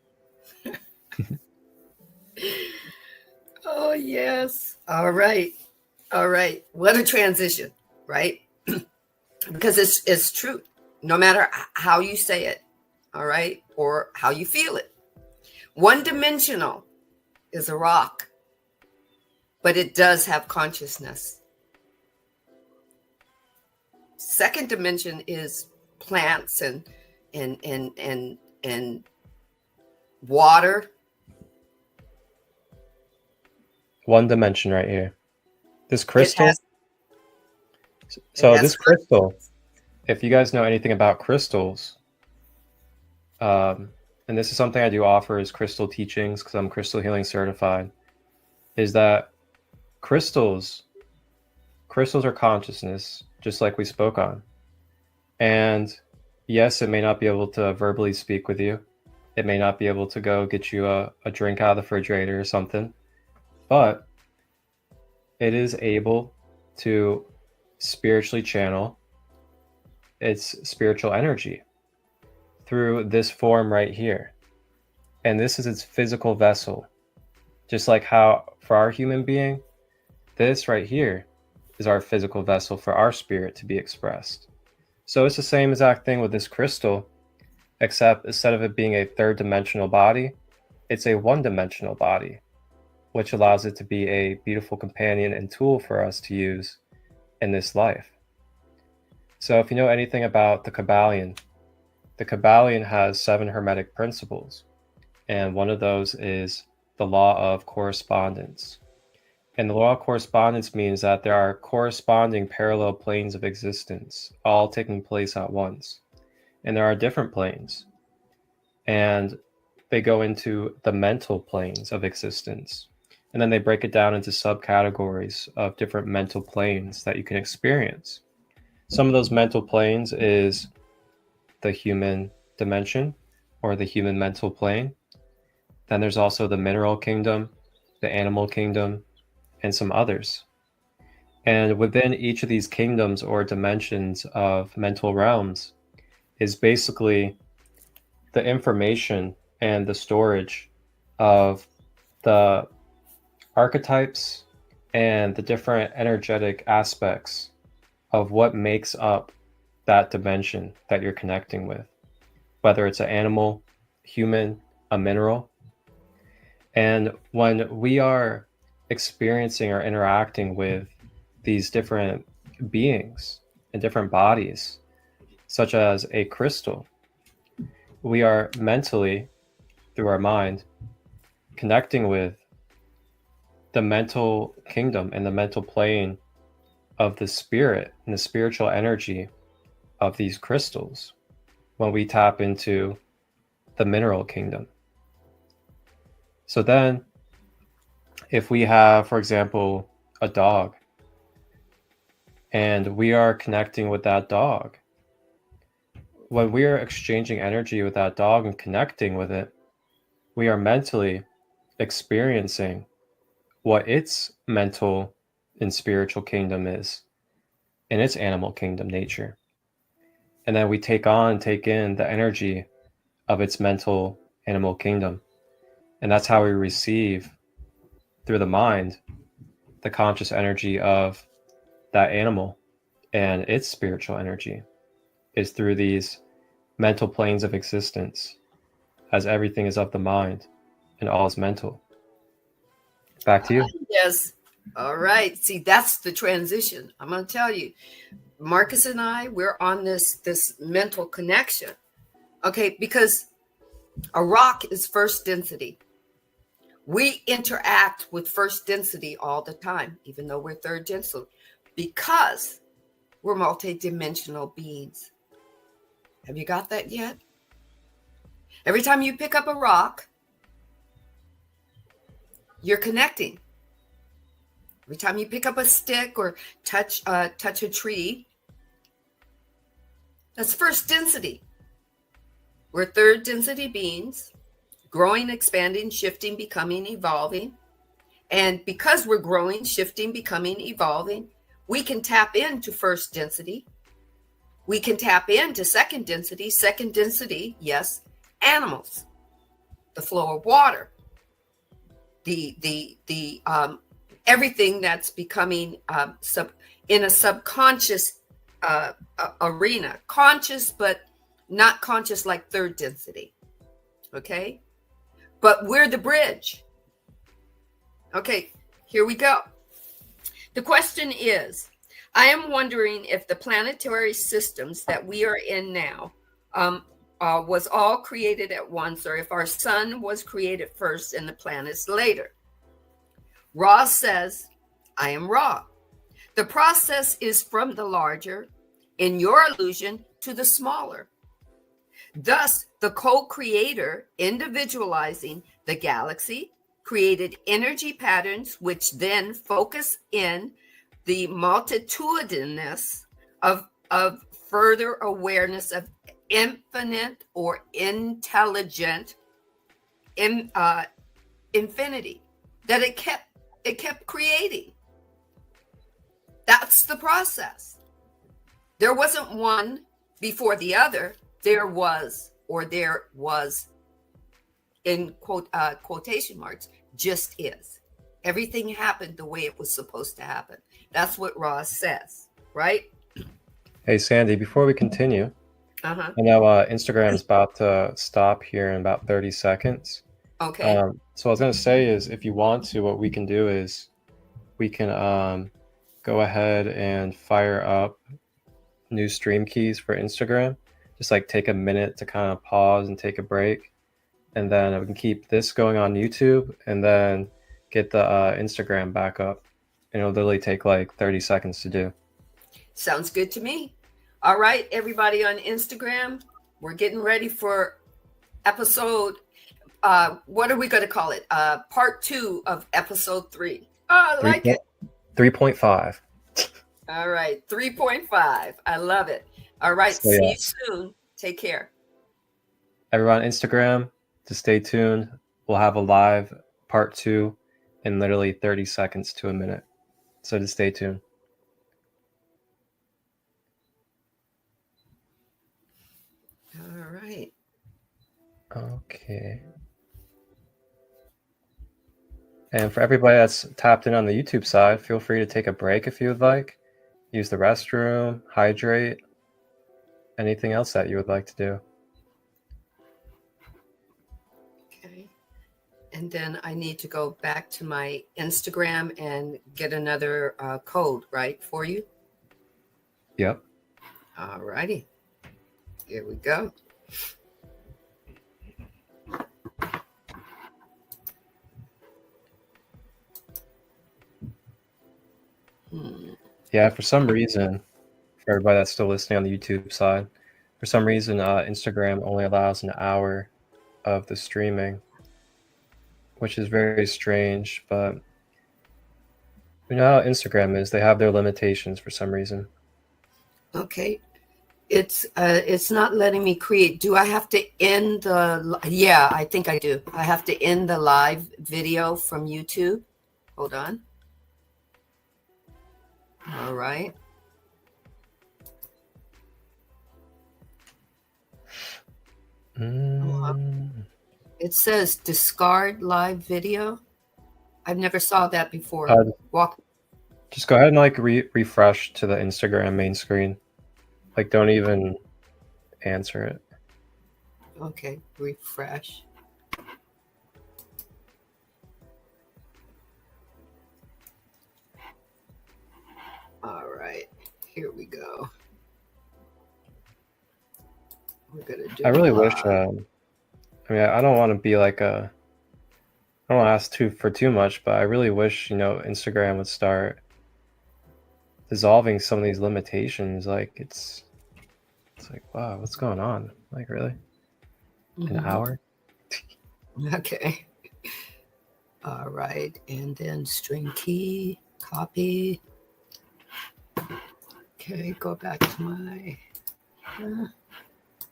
Oh, yes. All right. All right. What a transition, right? Because it's true. No matter how you say it, all right, or how you feel it. One-dimensional is a rock, but it does have consciousness. Second dimension is plants and water. One dimension right here. This crystal. So this crystal, if you guys know anything about crystals, and this is something I do offer as crystal teachings because I'm crystal healing certified, is that crystals are consciousness, just like we spoke on. And yes, it may not be able to verbally speak with you. It may not be able to go get you a drink out of the refrigerator or something, but it is able to spiritually channel its spiritual energy through this form right here. And this is its physical vessel. Just like how for our human being, this right here is our physical vessel for our spirit to be expressed. So it's the same exact thing with this crystal, except instead of it being a third dimensional body, it's a one-dimensional body, which allows it to be a beautiful companion and tool for us to use in this life. So if you know anything about the Kabbalion has 7 Hermetic principles, and one of those is the law of correspondence. And the law of correspondence means that there are corresponding parallel planes of existence, all taking place at once. And there are different planes, and they go into the mental planes of existence. And then they break it down into subcategories of different mental planes that you can experience. Some of those mental planes is the human dimension, or the human mental plane. Then there's also the mineral kingdom, the animal kingdom, and some others. And within each of these kingdoms or dimensions of mental realms is basically the information and the storage of the archetypes and the different energetic aspects of what makes up that dimension that you're connecting with, whether it's an animal, human, a mineral. And when we are experiencing or interacting with these different beings and different bodies, such as a crystal, we are mentally, through our mind, connecting with the mental kingdom and the mental plane of the spirit and the spiritual energy of these crystals when we tap into the mineral kingdom. So then, if we have, for example, a dog, and we are connecting with that dog, when we are exchanging energy with that dog and connecting with it, we are mentally experiencing what its mental and spiritual kingdom is in its animal kingdom nature. And then we take in the energy of its mental animal kingdom. And that's how we receive, through the mind, the conscious energy of that animal and its spiritual energy is through these mental planes of existence, as everything is of the mind and all is mental. Back to you. Yes. All right. See, that's the transition. I'm going to tell you, Marcus and I, we're on this mental connection. Okay, because a rock is first density. We interact with first density all the time, even though we're third density, because we're multidimensional beings. Have you got that yet? Every time you pick up a rock, you're connecting. Every time you pick up a stick or touch a tree, that's first density. We're third density beings, growing, expanding, shifting, becoming, evolving. And because we're growing, shifting, becoming, evolving, we can tap into first density. We can tap into second density. Second density, yes, animals, the flow of water, the everything that's becoming in a subconscious arena, conscious but not conscious like third density. Okay, but we're the bridge. Okay, here we go. The question is, I am wondering if the planetary systems that we are in now was all created at once, or if our sun was created first and the planets later. Ra says, I am Ra. The process is from the larger, in your illusion, to the smaller. Thus, the co-creator, individualizing the galaxy, created energy patterns which then focus in the multitudinous of further awareness of infinite or intelligent infinity that it kept creating. That's the process. There wasn't one before the other. There was in quotation marks, just is. Everything happened the way it was supposed to happen. That's what Ross says, right? Hey, Sandee, before we continue, I know Instagram is about to stop here in about 30 seconds. Okay. So I was going to say is, if you want to, what we can do is we can go ahead and fire up new stream keys for Instagram. Just like take a minute to kind of pause and take a break. And then we can keep this going on YouTube and then get the Instagram back up. And it'll literally take like 30 seconds to do. Sounds good to me. All right, everybody on Instagram, we're getting ready for episode, what are we going to call it? Part 2 of episode 3. Oh, I like it. 3.5. All right, 3.5. I love it. All right, see you soon. Take care. everyone on Instagram, to stay tuned. We'll have a live part 2 in literally 30 seconds to a minute. So just stay tuned. All right. Okay. And for everybody that's tapped in on the YouTube side, feel free to take a break if you would like. Use the restroom, hydrate, anything else that you would like to do. Okay. And then I need to go back to my Instagram and get another code, right, for you? Yep. All righty. Here we go. Yeah, for some reason, for everybody that's still listening on the YouTube side, for some reason, Instagram only allows an hour of the streaming, which is very strange, but you know how Instagram is. They have their limitations for some reason. Okay. It's not letting me create. Do I have to end the? Yeah, I think I do. I have to end the live video from YouTube. Hold on. All right. It says discard live video. I've never saw that before. Just go ahead and like refresh to the Instagram main screen. Like, don't even answer it. Okay, refresh. All right, here we go. We're gonna do. I really wish. I mean, I don't want to be like a. I don't want to ask for too much, but I really wish, you know, Instagram would start dissolving some of these limitations. Like it's like, wow, what's going on? Like, really? An hour? Okay. All right, and then string key, copy. Okay, go back to my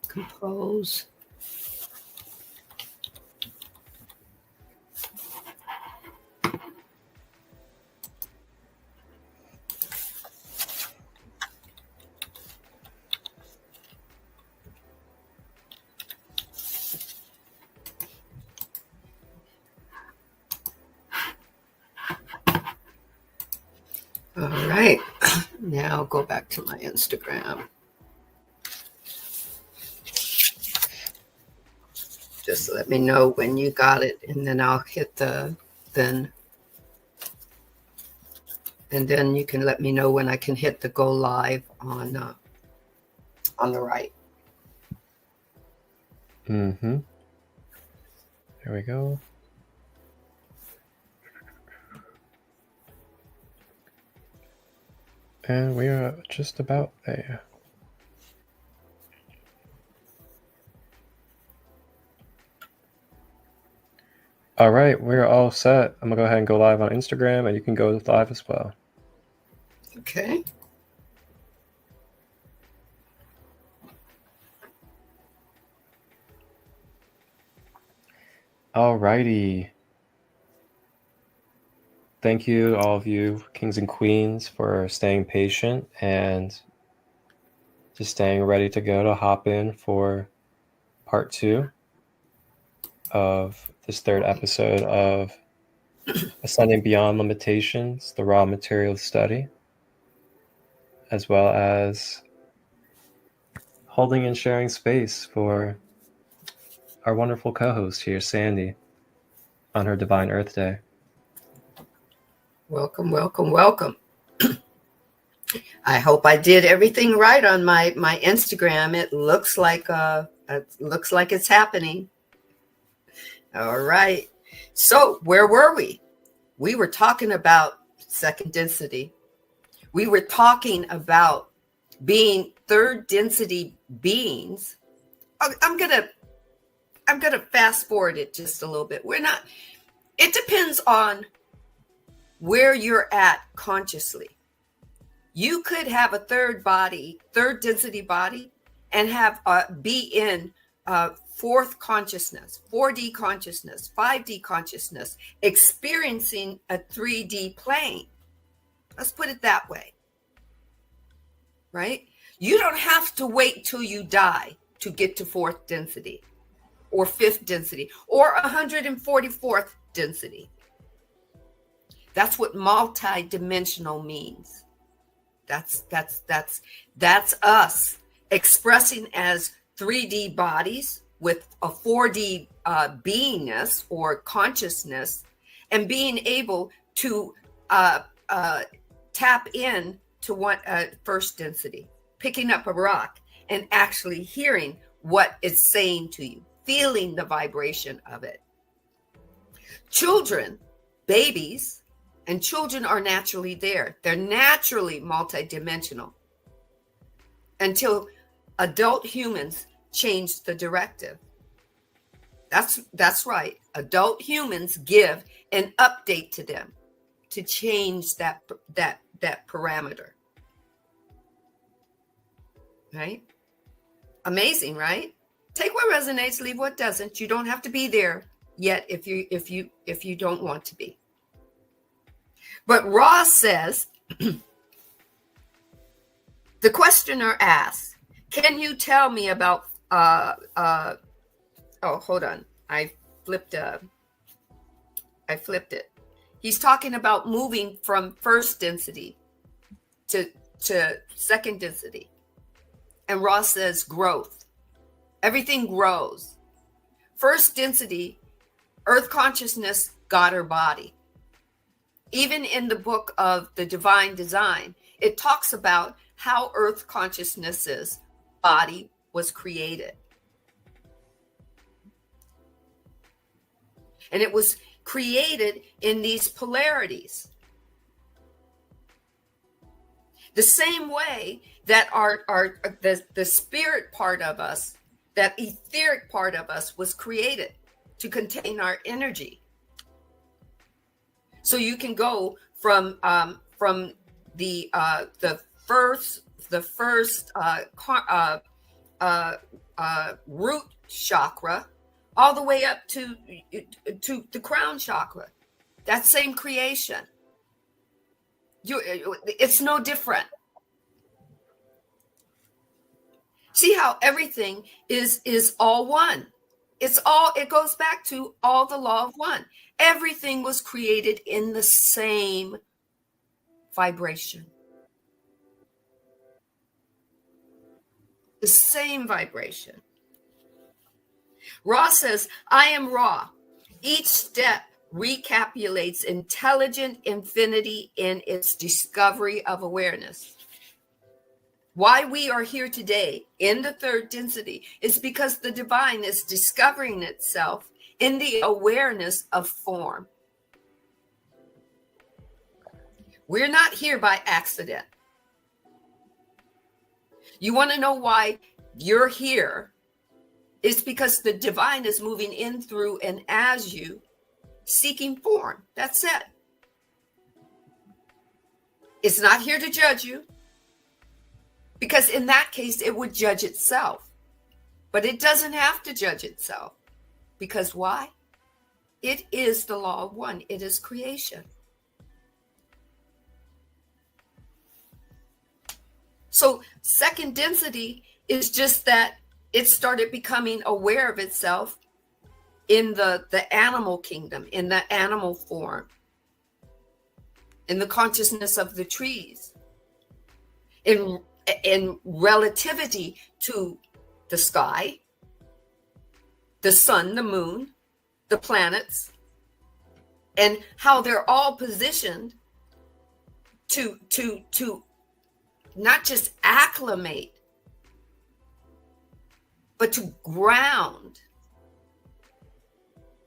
compose. All right, now go back to my Instagram. Just let me know when you got it, and then I'll hit the then. And then you can let me know when I can hit the go live on the right. Mm-hmm. There we go. And we are just about there. All right, we're all set. I'm gonna go ahead and go live on Instagram, and you can go live as well. Okay. All righty. Thank you, all of you kings and queens, for staying patient and just staying ready to go to hop in for part 2 of this 3rd episode of Ascending Beyond Limitations, the Raw Materials Study, as well as holding and sharing space for our wonderful co-host here, Sandee, on her Divine Earth Day. Welcome, welcome, welcome. I hope I did everything right on my Instagram. It looks like it's happening. All right. So where were we? We were talking about second density. We were talking about being third density beings. I'm gonna fast forward it just a little bit. It depends on where you're at consciously. You could have a third density body, and have be in fourth consciousness, 4D consciousness, 5D consciousness, experiencing a 3D plane. Let's put it that way, right? You don't have to wait till you die to get to fourth density or fifth density or 144th density. That's what multidimensional means. That's us expressing as 3D bodies with a 4D beingness or consciousness, and being able to tap in to one first density, picking up a rock and actually hearing what it's saying to you, feeling the vibration of it. Children, babies, and children are naturally there. They're naturally multidimensional until adult humans change the directive. That's right. Adult humans give an update to them to change that parameter. Right? Amazing, right? Take what resonates, leave what doesn't. You don't have to be there yet if you don't want to be. But Ross says, the questioner asks, can you tell me about oh, hold on. I flipped it. He's talking about moving from first density to second density. And Ross says growth. Everything grows. First density, earth consciousness got her body. Even in the book of the Divine Design, it talks about how earth consciousness's body was created. And it was created in these polarities. The same way that the spirit part of us, that etheric part of us, was created to contain our energy. So you can go from the first root chakra all the way up to the crown chakra. That same creation. It's no different. See how everything is all one. It goes back to all the law of one. Everything was created in the same vibration. The same vibration. Ra says, I am Ra. Each step recapitulates intelligent infinity in its discovery of awareness. Why we are here today in the third density is because the divine is discovering itself in the awareness of form. We're not here by accident. You want to know why you're here? It's because the divine is moving in, through, and as you, seeking form. That's it. It's not here to judge you, because in that case, it would judge itself. But it doesn't have to judge itself. Because why? It is the law of one. It is creation. So second density is just that it started becoming aware of itself in the animal kingdom, in the animal form, in the consciousness of the trees, in relativity to the sky, the sun, the moon, the planets, and how they're all positioned to not just acclimate, but to ground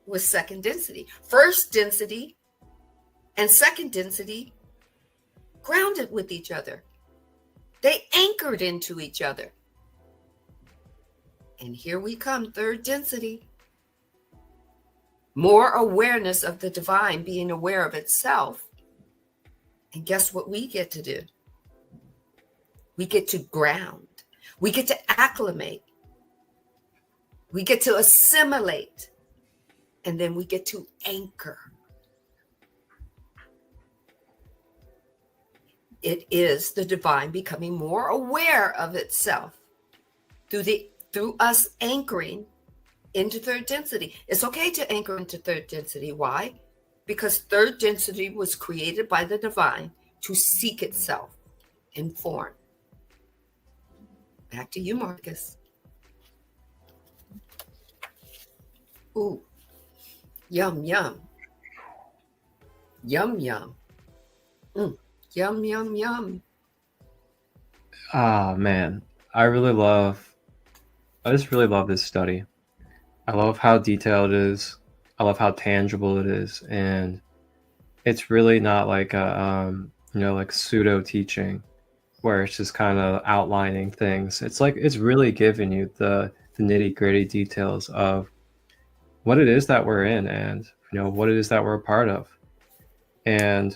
with second density. First density and second density grounded with each other. They anchored into each other. And here we come, third density. More awareness of the divine, being aware of itself. And guess what we get to do? We get to ground. We get to acclimate. We get to assimilate, and then we get to anchor. It is the divine becoming more aware of itself through us anchoring into third density. It's okay to anchor into third density. Why? Because third density was created by the divine to seek itself in form. Back to you, Marcus. Ooh, yum, yum. Yum, yum. Yum, yum, yum. Ah, man. I just really love this study. I love how detailed it is. I love how tangible it is. And it's really not like a, like pseudo teaching where it's just kind of outlining things. It's like, it's really giving you the nitty gritty details of what it is that we're in and, what it is that we're a part of. And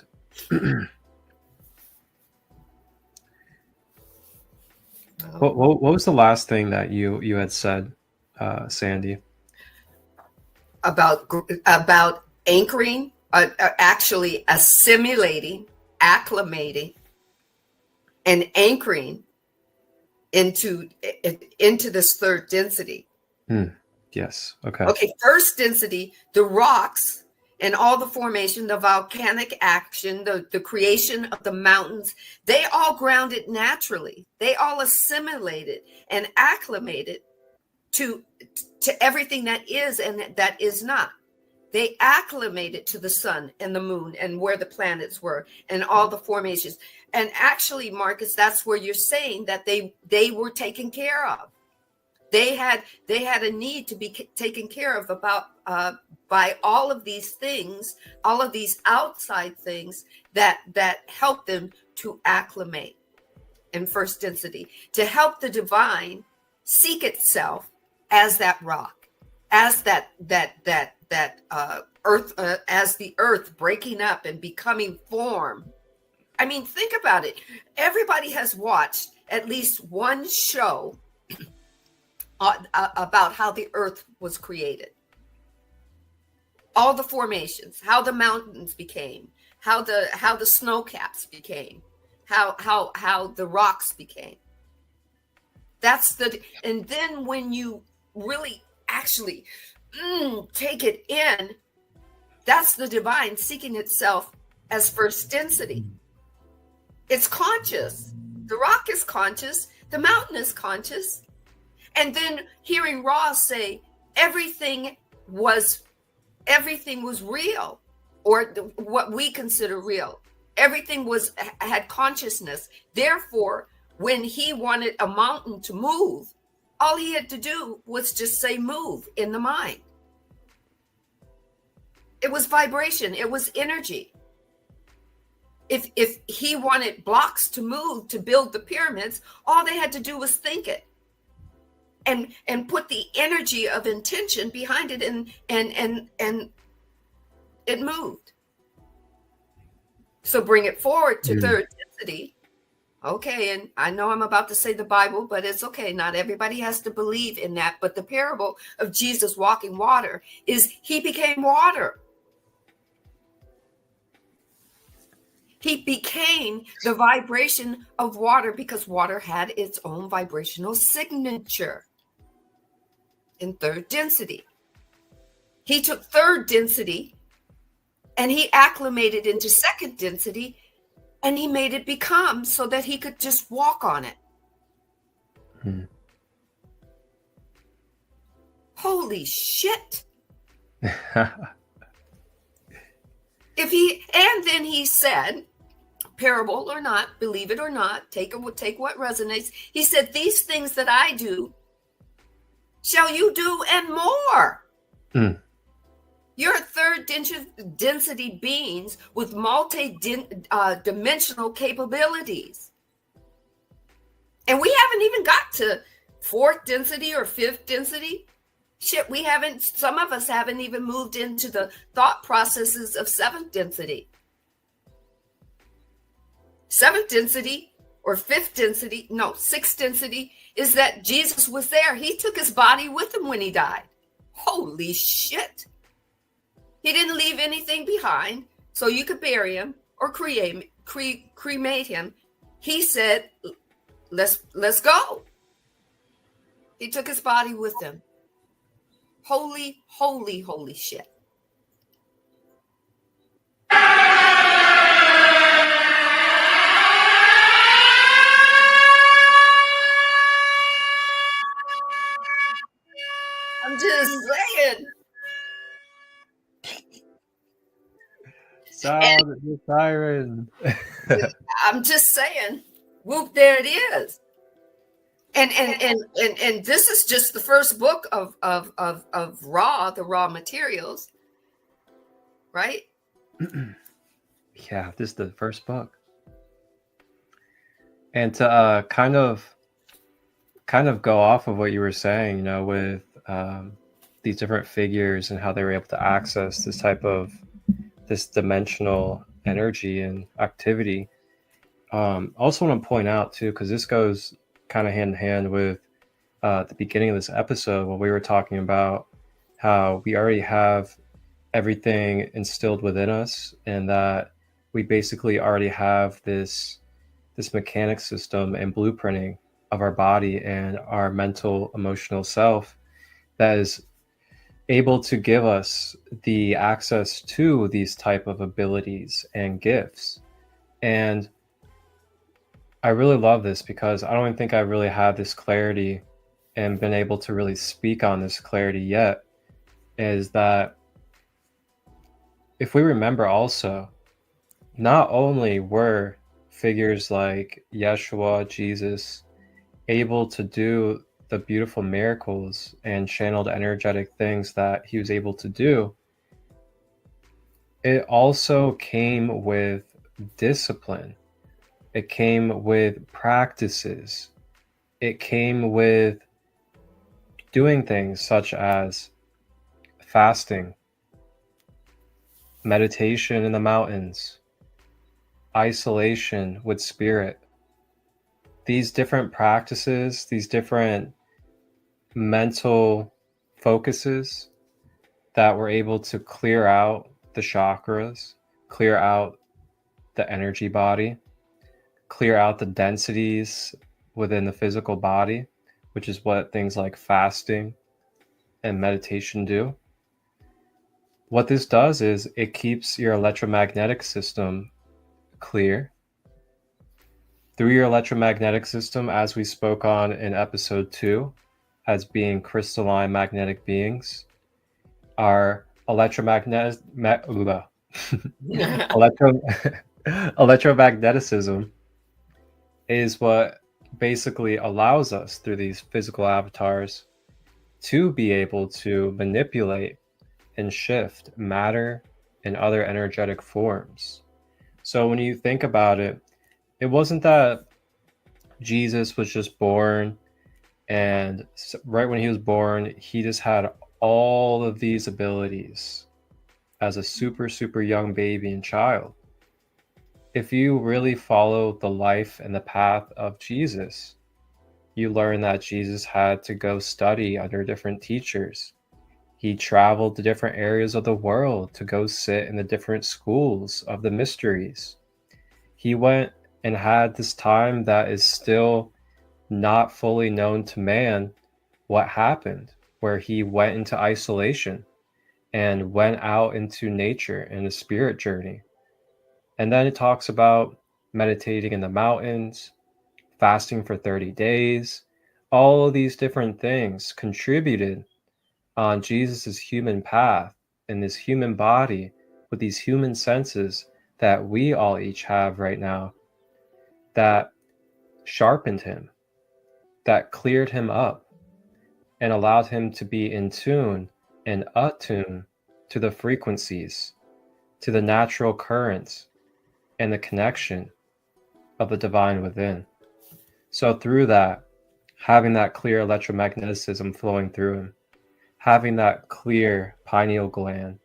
what was the last thing that you had said, Sandee? About anchoring, actually assimilating, acclimating, and anchoring into this third density. Yes. Okay. Okay. First density, the rocks and all the formation, the volcanic action, the creation of the mountains, they all grounded naturally. They all assimilated and acclimated to everything that is and that is not. They acclimated to the sun and the moon and where the planets were and all the formations. And actually, Marcus, that's where you're saying that they were taken care of. They had a need to be taken care of by all of these things, all of these outside things that help them to acclimate in first density, to help the divine seek itself as that rock, as that earth, as the earth breaking up and becoming form. I mean, think about it. Everybody has watched at least one show about how the earth was created. All the formations, how the mountains became, how the snow caps became, how the rocks became. And then when you really actually take it in, that's the divine seeking itself as first density. It's conscious. The rock is conscious. The mountain is conscious. And then hearing Ross say everything was real, or what we consider real. Everything had consciousness. Therefore, when he wanted a mountain to move, all he had to do was just say move in the mind. It was vibration. It was energy. If he wanted blocks to move to build the pyramids, all they had to do was think it. And put the energy of intention behind it, and it moved. So bring it forward to third density. Okay, and I know I'm about to say the Bible, but it's okay. Not everybody has to believe in that. But the parable of Jesus walking water is he became water. He became the vibration of water because water had its own vibrational signature in third density. He took third density and he acclimated into second density, and he made it become so that he could just walk on it. Holy shit. And then he said, parable or not, believe it or not, take what resonates. He said, these things that I do shall you do and more. You're third density beings with multi-dimensional capabilities. And we haven't even got to fourth density or fifth density. Shit, some of us haven't even moved into the thought processes of seventh density. Seventh density or fifth density, no, sixth density, is that Jesus was there. He took his body with him when he died. Holy shit. He didn't leave anything behind so you could bury him or cremate him. He said, let's go. He took his body with him. Holy, holy, holy shit. I'm just saying. Sound the siren. I'm just saying. Whoop, there it is. And this is just the first book of the raw materials, right? Yeah, this is the first book. And to kind of go off of what you were saying, you know, with these different figures and how they were able to access this dimensional energy and activity. Also want to point out too, because this goes kind of hand in hand with the beginning of this episode when we were talking about how we already have everything instilled within us, and that we basically already have this mechanic system and blueprinting of our body and our mental, emotional self that is able to give us the access to these type of abilities and gifts. And I really love this because I don't even think I really had this clarity and been able to really speak on this clarity yet, is that if we remember also, not only were figures like Yeshua, Jesus, able to do the beautiful miracles and channeled energetic things that he was able to do, it also came with discipline. It came with practices. It came with doing things such as fasting, meditation in the mountains, isolation with spirit. These different practices, these different mental focuses that were able to clear out the chakras, clear out the energy body, clear out the densities within the physical body, which is what things like fasting and meditation do. What this does is it keeps your electromagnetic system clear. Through your electromagnetic system, as we spoke on in episode 2, as being crystalline magnetic beings, our electromagnetism is what basically allows us through these physical avatars to be able to manipulate and shift matter and other energetic forms. So when you think about it, it wasn't that Jesus was just born and right when he was born, he just had all of these abilities as a super young baby and child. If you really follow the life and the path of Jesus, you learn that Jesus had to go study under different teachers. He traveled to different areas of the world to go sit in the different schools of the mysteries. He went and had this time that is still not fully known to man what happened, where he went into isolation and went out into nature in a spirit journey. And then it talks about meditating in the mountains, fasting for 30 days. All of these different things contributed on Jesus's human path in this human body with these human senses that we all each have right now, that sharpened him, that cleared him up, and allowed him to be in tune and attuned to the frequencies, to the natural currents, and the connection of the divine within. So through that, having that clear electromagnetism flowing through him, having that clear pineal gland,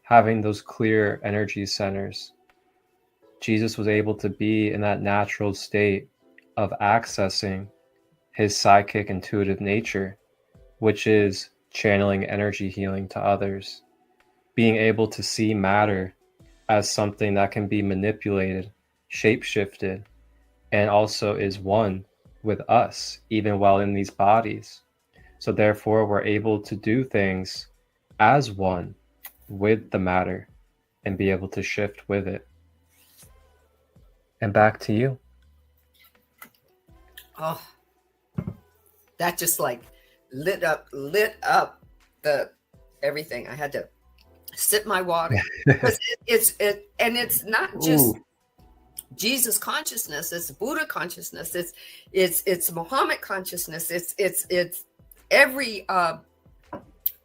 having those clear energy centers, Jesus was able to be in that natural state of accessing his psychic intuitive nature, which is channeling energy healing to others, being able to see matter as something that can be manipulated, shape-shifted, and also is one with us, even while in these bodies. So therefore, we're able to do things as one with the matter and be able to shift with it. And back to you. Oh, that just like lit up the everything. I had to sip my water because it's not just Jesus consciousness, it's Buddha consciousness, it's Muhammad consciousness, it's every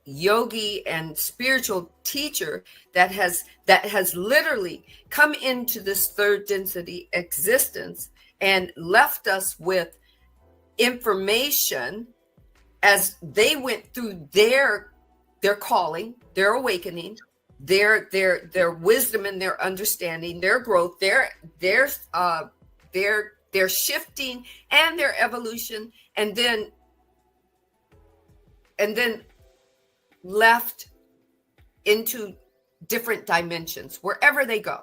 yogi and spiritual teacher that has literally come into this third density existence and left us with information as they went through their calling, their awakening, their wisdom and their understanding, their growth, their shifting and their evolution, and then left into different dimensions wherever they go.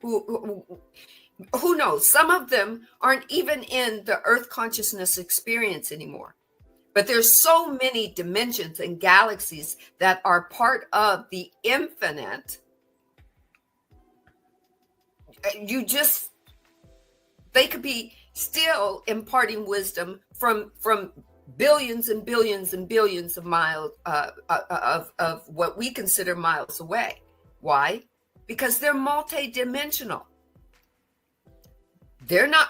Who knows? Some of them aren't even in the earth consciousness experience anymore. But there's so many dimensions and galaxies that are part of the infinite. They could be still imparting wisdom from billions and billions and billions of miles of what we consider miles away. Why? Because they're multidimensional. They're not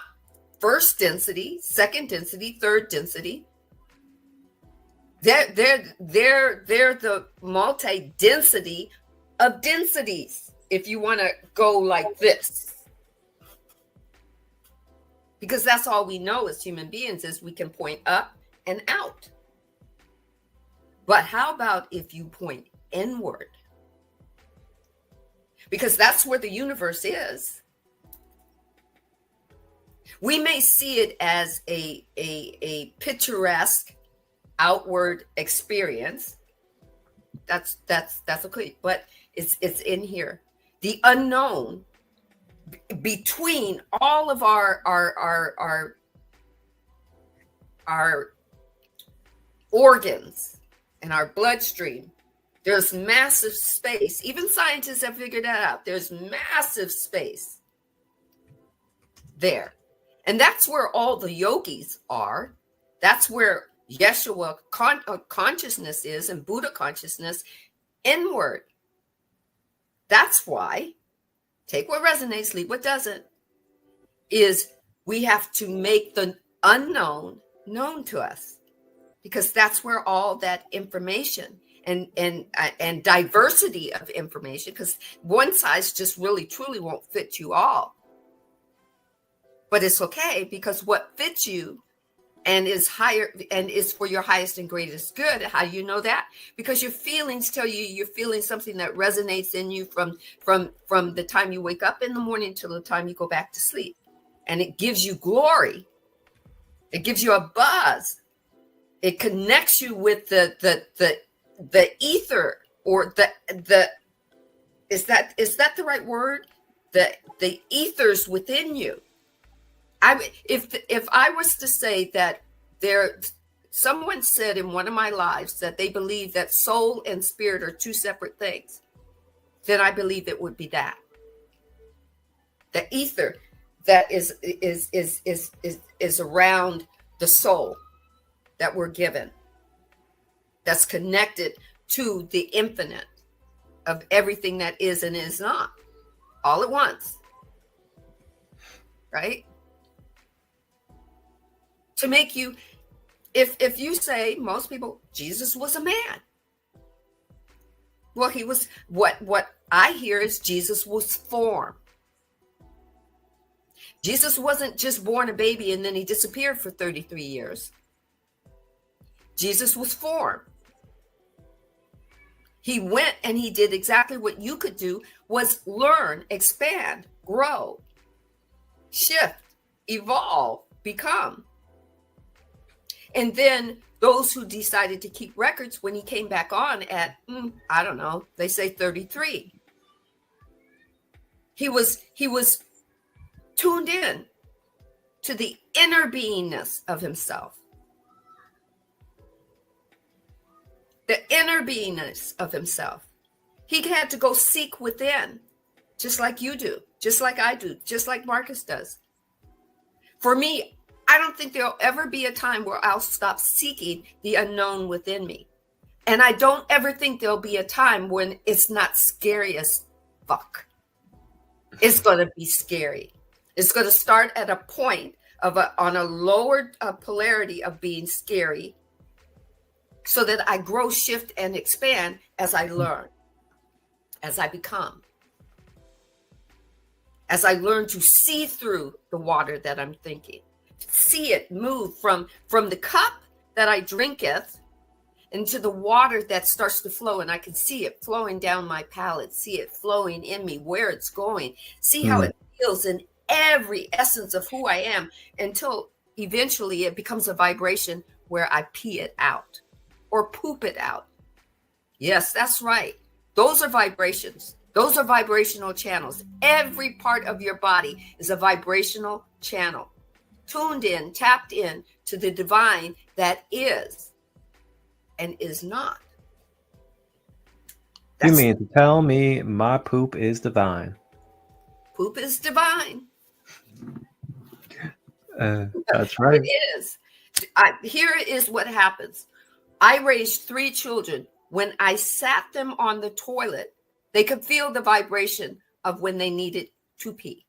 first density, second density, third density. They're the multi-density of densities, if you want to go like this. Because that's all we know as human beings is we can point up and out. But how about if you point inward? Because that's where the universe is. We may see it as a picturesque outward experience. That's okay, but it's in here. The unknown between all of our organs and our bloodstream. There's massive space. Even scientists have figured that out. There's massive space there. And that's where all the yogis are. That's where Yeshua consciousness is and Buddha consciousness inward. That's why, take what resonates, leave what doesn't, is we have to make the unknown known to us, because that's where all that information and diversity of information, because one size just really truly won't fit you all. But it's okay, because what fits you and is higher and is for your highest and greatest good. How do you know that? Because your feelings tell you you're feeling something that resonates in you from the time you wake up in the morning till the time you go back to sleep. And it gives you glory. It gives you a buzz. It connects you with the ether, or the is that the right word? The ethers within you. If I was to say that someone said in one of my lives that they believe that soul and spirit are two separate things, then I believe it would be that. The ether that is around the soul that we're given, that's connected to the infinite of everything that is and is not, all at once, right? To make you, if you say, most people, Jesus was a man. Well, he was, what I hear is Jesus was form. Jesus wasn't just born a baby and then he disappeared for 33 years. Jesus was form. He went and he did exactly what you could do, was learn, expand, grow, shift, evolve, become. And then those who decided to keep records, when he came back on at, I don't know, they say 33. He was tuned in to the inner beingness of himself. The inner beingness of himself. He had to go seek within, just like you do, just like I do, just like Marcus does. For me, I don't think there'll ever be a time where I'll stop seeking the unknown within me. And I don't ever think there'll be a time when it's not scary as fuck. It's going to be scary. It's going to start at a point on a lower polarity of being scary, so that I grow, shift, and expand as I learn, as I become, as I learn to see through the water that I'm thinking, see it move from the cup that I drinketh into the water that starts to flow, and I can see it flowing down my palate, see it flowing in me, where it's going, see how it feels in every essence of who I am, until eventually it becomes a vibration where I pee it out or poop it out. Yes, that's right. Those are vibrations. Those are vibrational channels. Every part of your body is a vibrational channel, tuned in, tapped in to the divine that is and is not. You mean to tell me my poop is divine? Poop is divine. That's right. It is. Here is what happens. I raised 3 children. When I sat them on the toilet, they could feel the vibration of when they needed to pee,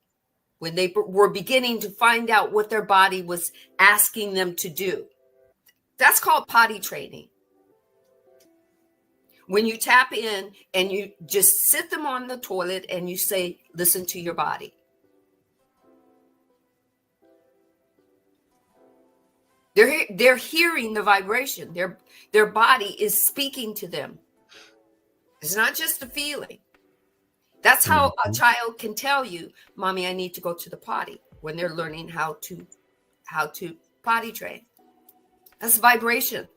when they were beginning to find out what their body was asking them to do. That's called potty training. When you tap in and you just sit them on the toilet and you say, listen to your body. They're hearing the vibration. Their body is speaking to them. It's not just a feeling. That's how a child can tell you, Mommy, I need to go to the potty, when they're learning how to potty train. That's vibration.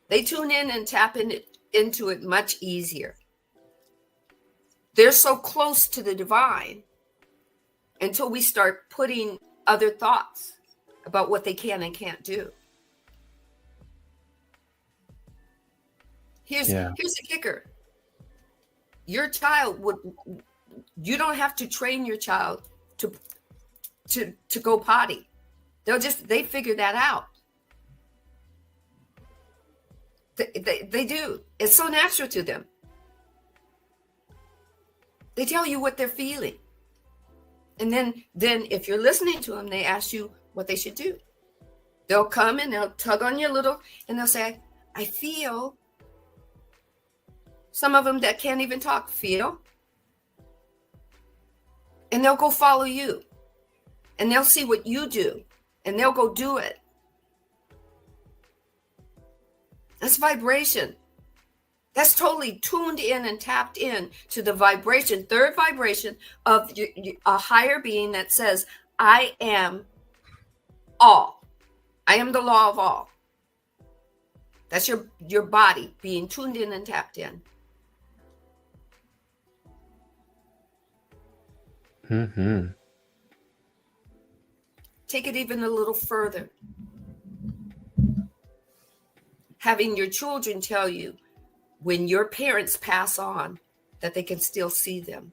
They tune in and tap into it much easier. They're so close to the divine until we start putting other thoughts about what they can and can't do. Here's the kicker. Your child you don't have to train your child to go potty. They figure that out. They do. It's so natural to them. They tell you what they're feeling. And then if you're listening to them, they ask you what they should do. They'll come and they'll tug on your little, and they'll say, I feel. Some of them that can't even talk feel. And they'll go follow you. And they'll see what you do. And they'll go do it. That's vibration. That's totally tuned in and tapped in to the vibration, third vibration of a higher being that says, I am all. I am the law of all. That's your body being tuned in and tapped in. Mm-hmm. Take it even a little further. Having your children tell you when your parents pass on that they can still see them.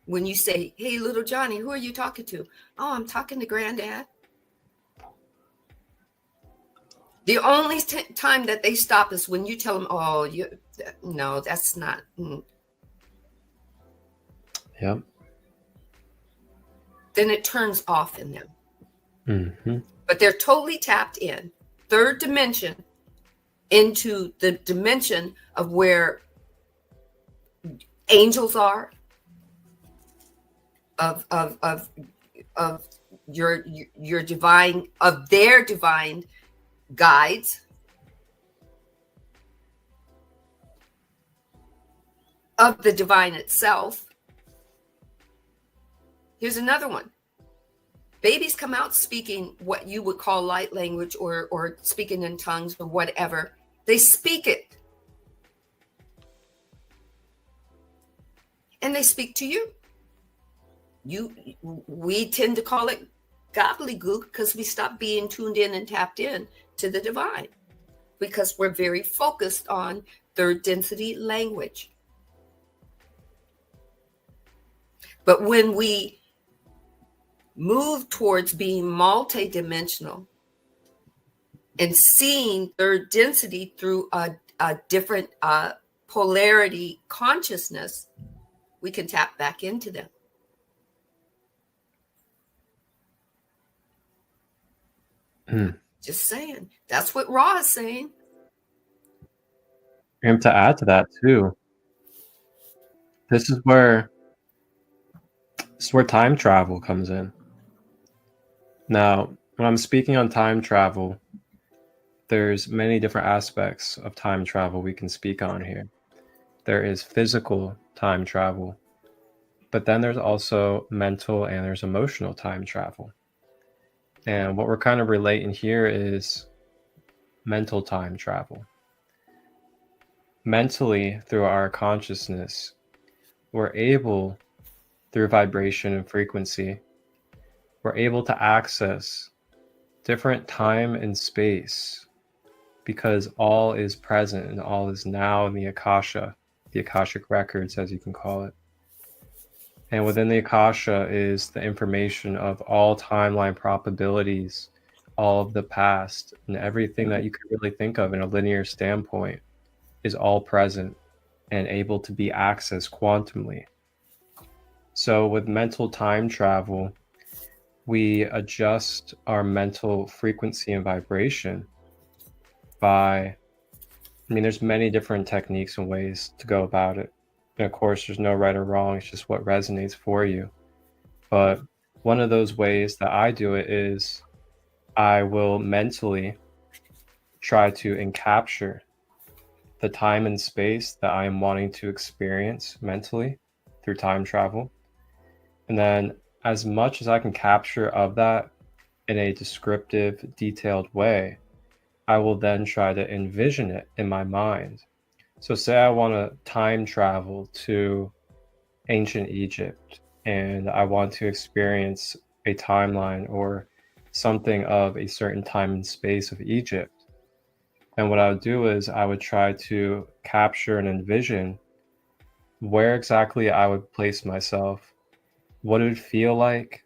When you say, hey, little Johnny, who are you talking to? Oh, I'm talking to Granddad. The only time that they stop is when you tell them, oh, no, that's not. Yep. Then it turns off in them. Mm-hmm. But they're totally tapped in. Third dimension, into the dimension of where angels are, of your divine, of their divine guides, of the divine itself. Here's another one. Babies come out speaking what you would call light language or speaking in tongues or whatever. They speak it. And they speak to you. We tend to call it gobbledygook because we stop being tuned in and tapped in to the divine, because we're very focused on third density language. But when we move towards being multidimensional and seeing third density through a different polarity consciousness, we can tap back into them. Just saying. That's what Ra is saying. And to add to that too, this is where time travel comes in. Now, when I'm speaking on time travel, there's many different aspects of time travel we can speak on here. There is physical time travel, but then there's also mental and there's emotional time travel. And what we're kind of relating here is mental time travel. Mentally, through our consciousness, we're able, through vibration and frequency, we're able to access different time and space because all is present and all is now in the Akasha, the Akashic records, as you can call it. And within the Akasha is the information of all timeline probabilities, all of the past, and everything that you could really think of in a linear standpoint is all present and able to be accessed quantumly. So with mental time travel, we adjust our mental frequency and vibration by, there's many different techniques and ways to go about it. And of course, there's no right or wrong. It's just what resonates for you. But one of those ways that I do it is I will mentally try to encapture the time and space that I am wanting to experience mentally through time travel. And then as much as I can capture of that in a descriptive, detailed way, I will then try to envision it in my mind. So say I want to time travel to ancient Egypt and I want to experience a timeline or something of a certain time and space of Egypt. And what I would do is I would try to capture and envision where exactly I would place myself, what it would feel like,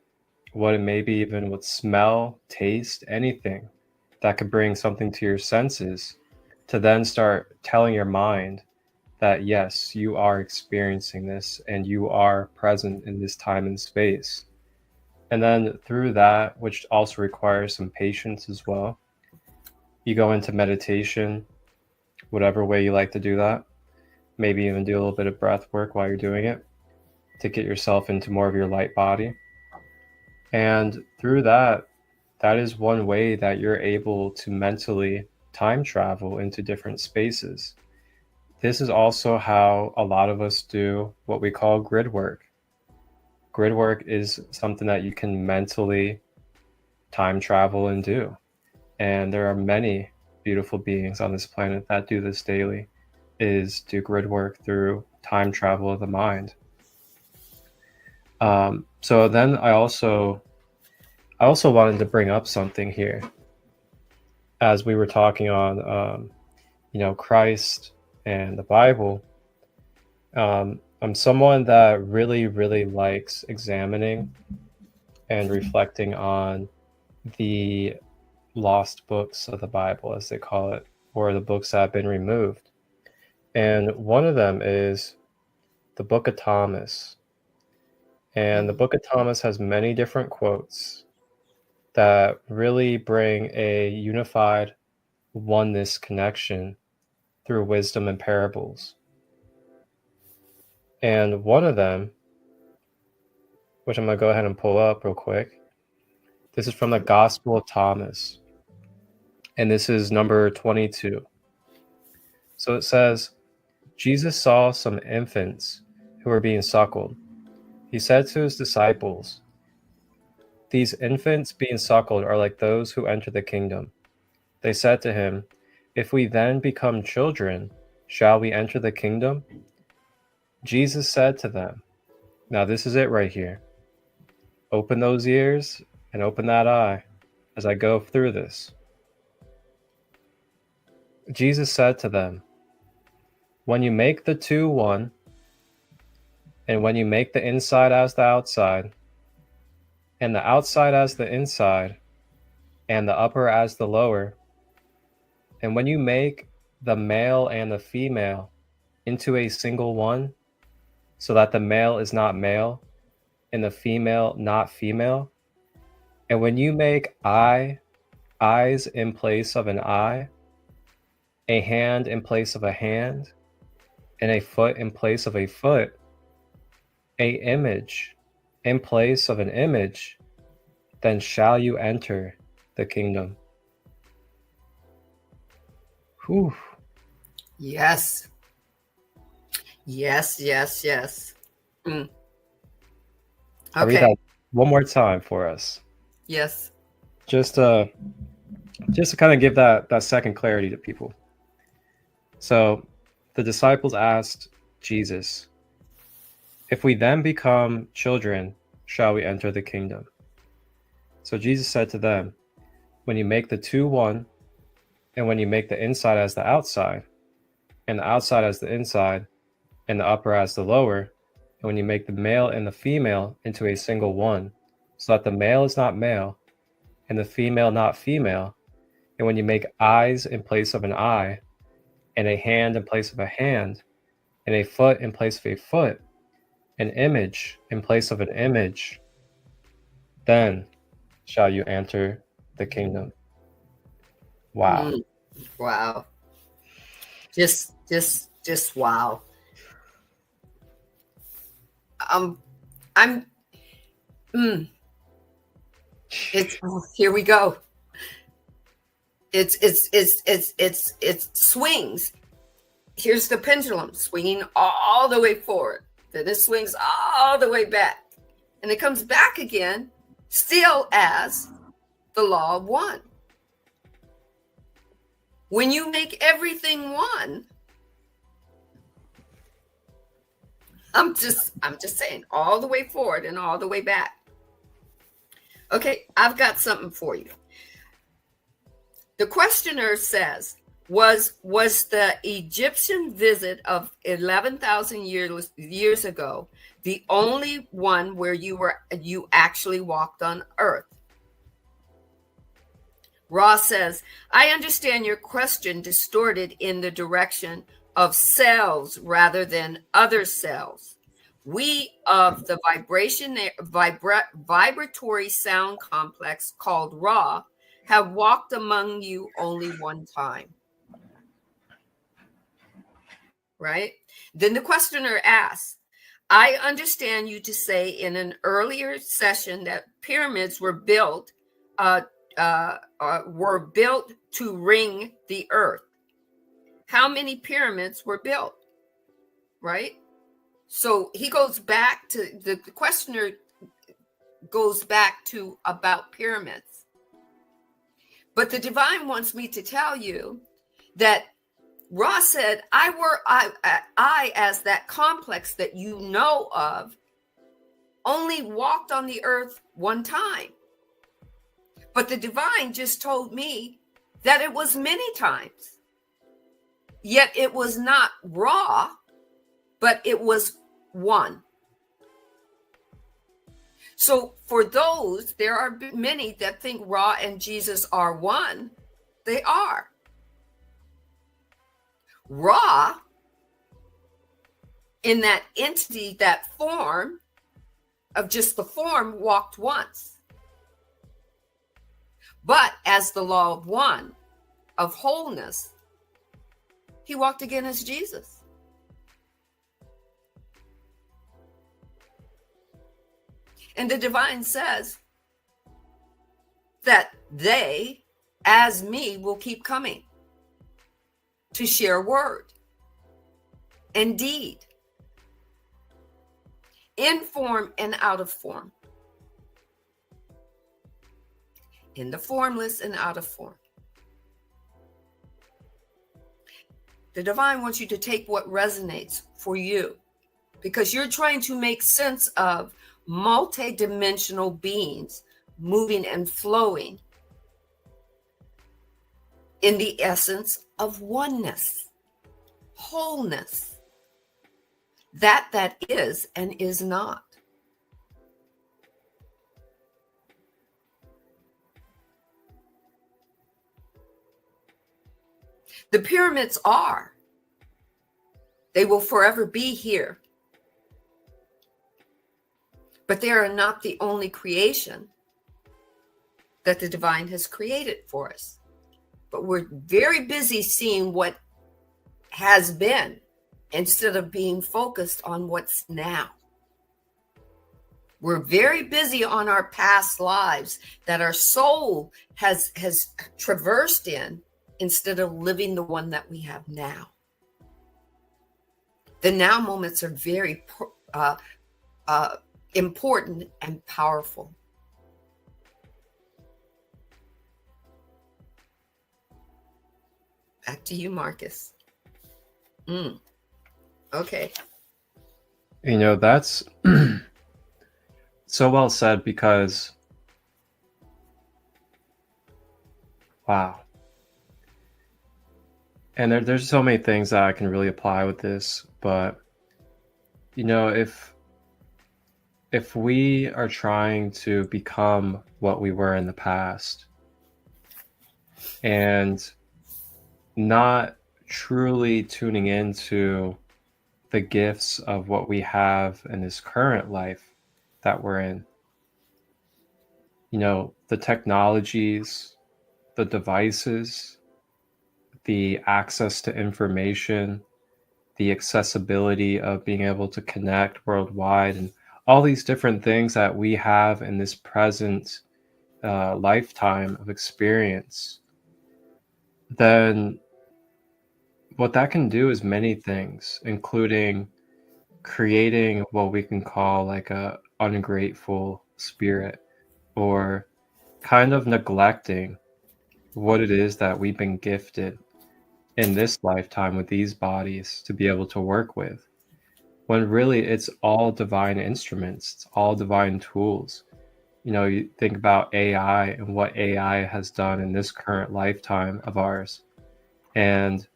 what it maybe even would smell, taste, anything that could bring something to your senses, to then start telling your mind that yes, you are experiencing this and you are present in this time and space. And then through that, which also requires some patience as well, you go into meditation, whatever way you like to do that. Maybe even do a little bit of breath work while you're doing it to get yourself into more of your light body. And through that, that is one way that you're able to mentally time travel into different spaces. This is also how a lot of us do what we call grid work. Grid work is something that you can mentally time travel and do. And there are many beautiful beings on this planet that do this daily, is do grid work through time travel of the mind. So then I also wanted to bring up something here as we were talking on, Christ and the Bible. I'm someone that really, really likes examining and reflecting on the lost books of the Bible, as they call it, or the books that have been removed. And one of them is the Book of Thomas. And the Book of Thomas has many different quotes that really bring a unified oneness connection through wisdom and parables. And one of them, which I'm going to go ahead and pull up real quick, this is from the Gospel of Thomas. And this is number 22. So it says, Jesus saw some infants who were being suckled. He said to his disciples, These infants being suckled are like those who enter the kingdom. They said to him, If we then become children, shall we enter the kingdom? Jesus said to them, now this is it right here. Open those ears and open that eye as I go through this. Jesus said to them, when you make the two one, and when you make the inside as the outside, and the outside as the inside, and the upper as the lower, and when you make the male and the female into a single one, so that the male is not male, and the female not female, and when you make eyes in place of an eye, a hand in place of a hand, and a foot in place of a foot, a image in place of an image, then shall you enter the kingdom. Whew. Yes. Yes, yes, yes. Mm. I'll read that one more time for us. Yes. Just to kind of give that second clarity to people. So the disciples asked Jesus, if we then become children, shall we enter the kingdom? So Jesus said to them, when you make the two one, and when you make the inside as the outside, and the outside as the inside, and the upper as the lower, and when you make the male and the female into a single one, so that the male is not male, and the female not female, and when you make eyes in place of an eye, and a hand in place of a hand, and a foot in place of a foot, an image in place of an image, then shall you enter the kingdom. Wow. Wow. Just wow. It's here we go. It swings. Here's the pendulum swinging all the way forward. Then it swings all the way back. And it comes back again, still as the law of one. When you make everything one, I'm just saying, all the way forward and all the way back. Okay, I've got something for you. The questioner says, was the Egyptian visit of 11,000 years ago the only one where you actually walked on earth? Ross says, I understand your question distorted in the direction of cells rather than other cells. We of the vibratory sound complex called Ra have walked among you only one time. Right? Then the questioner asks, I understand you to say in an earlier session that pyramids were built to ring the earth. How many pyramids were built? Right? So he goes back to the questioner goes back to about pyramids. But the divine wants me to tell you that Ross said, I as that complex that you know of, only walked on the earth one time. But the divine just told me that it was many times. Yet it was not Ra, but it was one. So for those, there are many that think Ra and Jesus are one. They are. Ra, in that entity, that form of just the form, walked once. But as the law of one, of wholeness, he walked again as Jesus. And the divine says that they, as me, will keep coming to share word and deed, in form and out of form. in the formless and out of form. The divine wants you to take what resonates for you, because you're trying to make sense of multidimensional beings moving and flowing in the essence of oneness, wholeness, that is and is not. The pyramids they will forever be here. But they are not the only creation that the divine has created for us. But we're very busy seeing what has been instead of being focused on what's now. We're very busy on our past lives that our soul has traversed in, instead of living the one that we have now. The now moments are very important and powerful. Back to you, Marcus. Okay. You know, that's so well said, because wow. And there's so many things that I can really apply with this, but you know, if we are trying to become what we were in the past and not truly tuning into the gifts of what we have in this current life that we're in, you know, the technologies, the devices, the access to information, the accessibility of being able to connect worldwide, and all these different things that we have in this present lifetime of experience, then what that can do is many things, including creating what we can call like a ungrateful spirit, or kind of neglecting what it is that we've been gifted in this lifetime with these bodies to be able to work with, when really it's all divine instruments, it's all divine tools. You know, you think about AI and what AI has done in this current lifetime of ours, and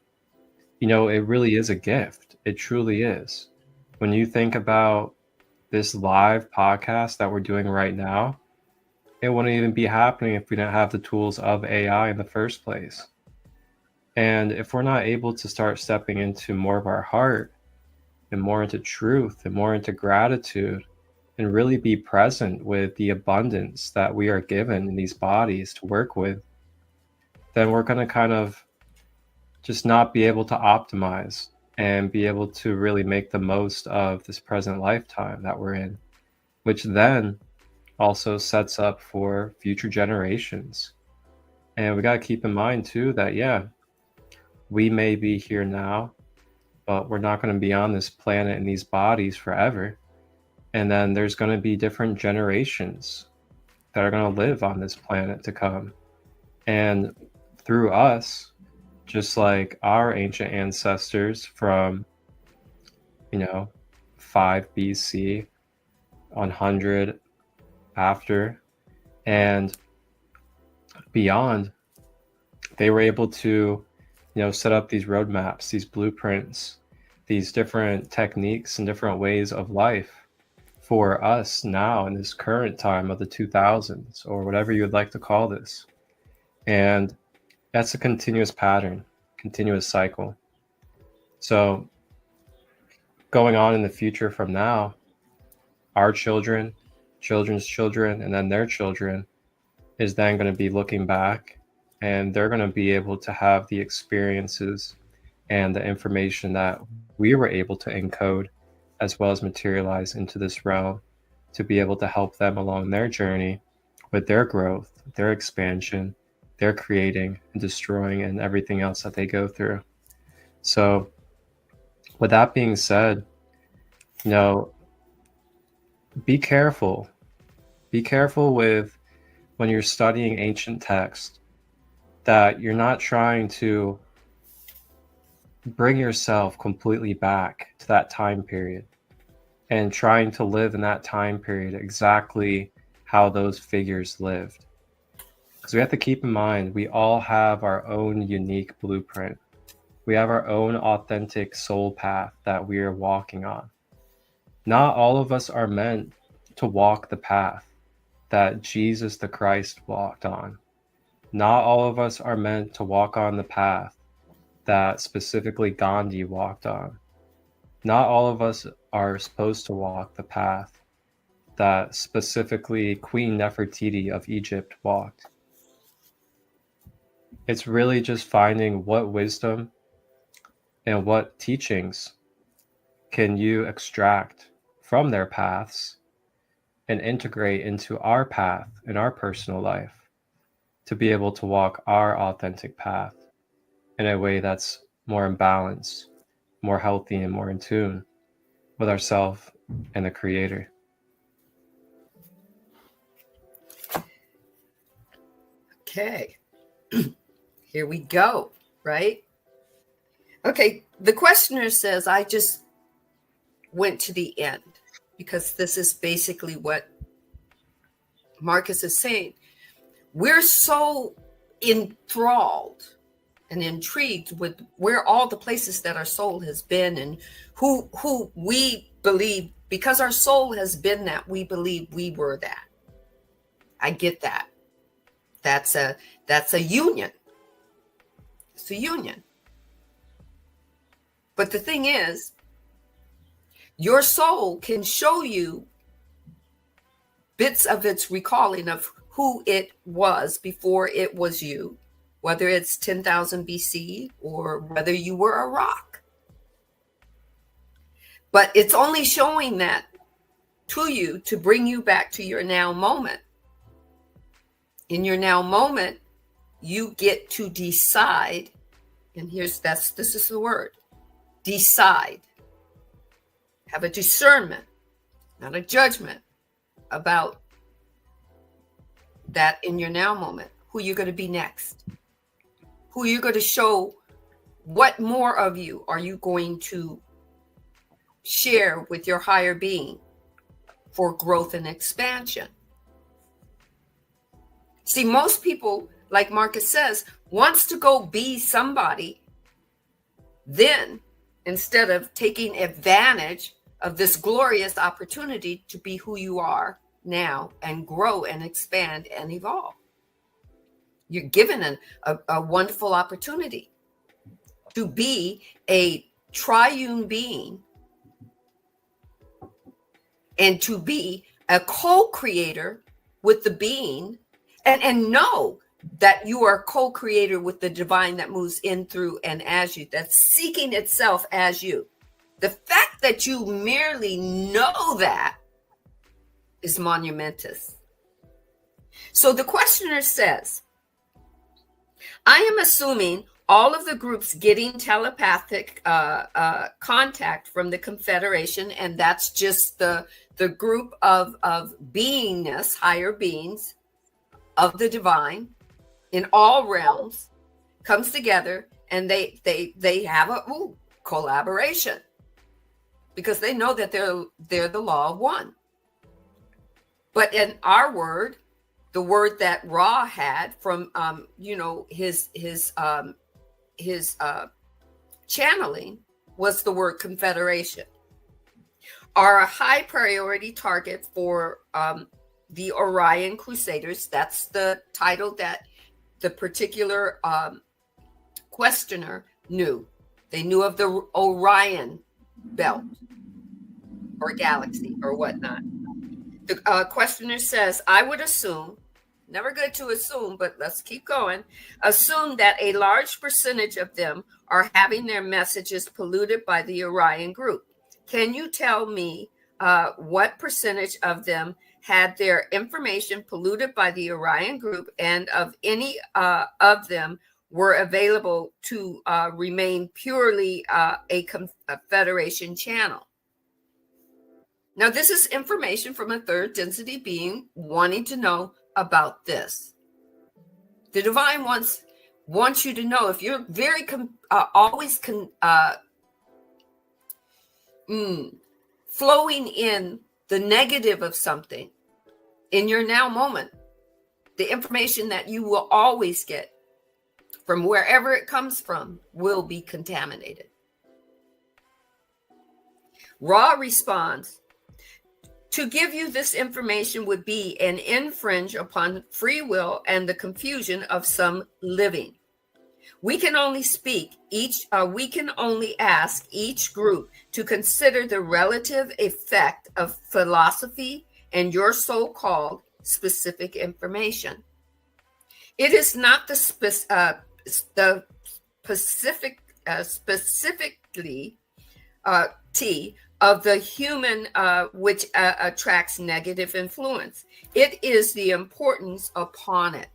you know, it really is a gift. It truly is. When you think about this live podcast that we're doing right now, it wouldn't even be happening if we didn't have the tools of AI in the first place. And if we're not able to start stepping into more of our heart and more into truth and more into gratitude, and really be present with the abundance that we are given in these bodies to work with, then we're going to kind of just not be able to optimize and be able to really make the most of this present lifetime that we're in, which then also sets up for future generations. And we got to keep in mind too that, yeah, we may be here now, but we're not going to be on this planet in these bodies forever. And then there's going to be different generations that are going to live on this planet to come. And through us, just like our ancient ancestors from, 5 BC, 100 after, and beyond, they were able to, set up these roadmaps, these blueprints, these different techniques and different ways of life for us now in this current time of the 2000s, or whatever you would like to call this. And that's a continuous pattern, continuous cycle. So going on in the future from now, our children, children's children, and then their children is then going to be looking back, and they're going to be able to have the experiences and the information that we were able to encode as well as materialize into this realm to be able to help them along their journey with their growth, their expansion, their creating and destroying, and everything else that they go through. So with that being said, be careful. Be careful with when you're studying ancient text, that you're not trying to bring yourself completely back to that time period and trying to live in that time period exactly how those figures lived. Because we have to keep in mind, we all have our own unique blueprint. We have our own authentic soul path that we are walking on. Not all of us are meant to walk the path that Jesus the Christ walked on. Not all of us are meant to walk on the path that specifically Gandhi walked on. Not all of us are supposed to walk the path that specifically Queen Nefertiti of Egypt walked. It's really just finding what wisdom and what teachings can you extract from their paths and integrate into our path in our personal life to be able to walk our authentic path in a way that's more in balance, more healthy, and more in tune with ourselves and the Creator. Okay. Here we go, right? Okay, the questioner says, I just went to the end because this is basically what Marcus is saying. We're so enthralled and intrigued with where all the places that our soul has been and who we believe, because our soul has been that, we believe we were that. I get that. That's a union. It's a union. But the thing is, your soul can show you bits of its recalling of who it was before it was you, whether it's 10,000 BC or whether you were a rock. But it's only showing that to you to bring you back to your now moment. In your now moment, you get to decide, and this is the word, decide. Have a discernment, not a judgment about that in your now moment, who you're going to be next, who you're going to show, what more of you are you going to share with your higher being for growth and expansion. See, most people, like Marcus says, wants to go be somebody, then instead of taking advantage of this glorious opportunity to be who you are now and grow and expand and evolve. You're given a wonderful opportunity to be a triune being and to be a co-creator with the being, and know that you are a co-creator with the divine that moves in, through, and as you, that's seeking itself as you. The fact that you merely know that is monumentous. So the questioner says, I am assuming all of the groups getting telepathic contact from the Confederation, and that's just the group of beingness, higher beings of the divine in all realms, comes together, and they have a collaboration because they know that they're the law of one. But in our word, the word that Ra had from his channeling was the word confederation. Are a high priority target for the Orion Crusaders. That's the title that the particular questioner knew. They knew of the Orion belt or galaxy or whatnot. The questioner says, I would assume, never good to assume, but let's keep going, assume that a large percentage of them are having their messages polluted by the Orion group. Can you tell me what percentage of them had their information polluted by the Orion group, and of any of them were available to remain purely a Confederation channel? Now, this is information from a third density being wanting to know about this. The divine wants you to know, if you're very always flowing in the negative of something in your now moment, the information that you will always get from wherever it comes from will be contaminated. Ra responds, to give you this information would be an infringe upon free will and the confusion of some living. We can only we can only ask each group to consider the relative effect of philosophy and your so-called specific information. It is not the specifically of the human which attracts negative influence. It is the importance upon it.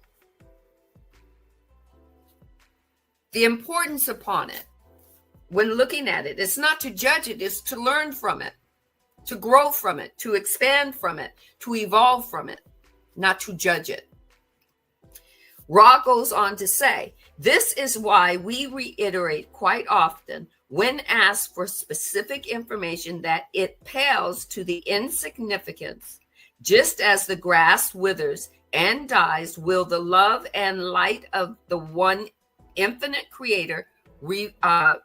The importance upon it, when looking at it, it's not to judge it, it's to learn from it, to grow from it, to expand from it, to evolve from it, not to judge it. Ra goes on to say, this is why we reiterate quite often when asked for specific information that it pales to the insignificance. Just as the grass withers and dies, will the love and light of the one infinite creator rebounds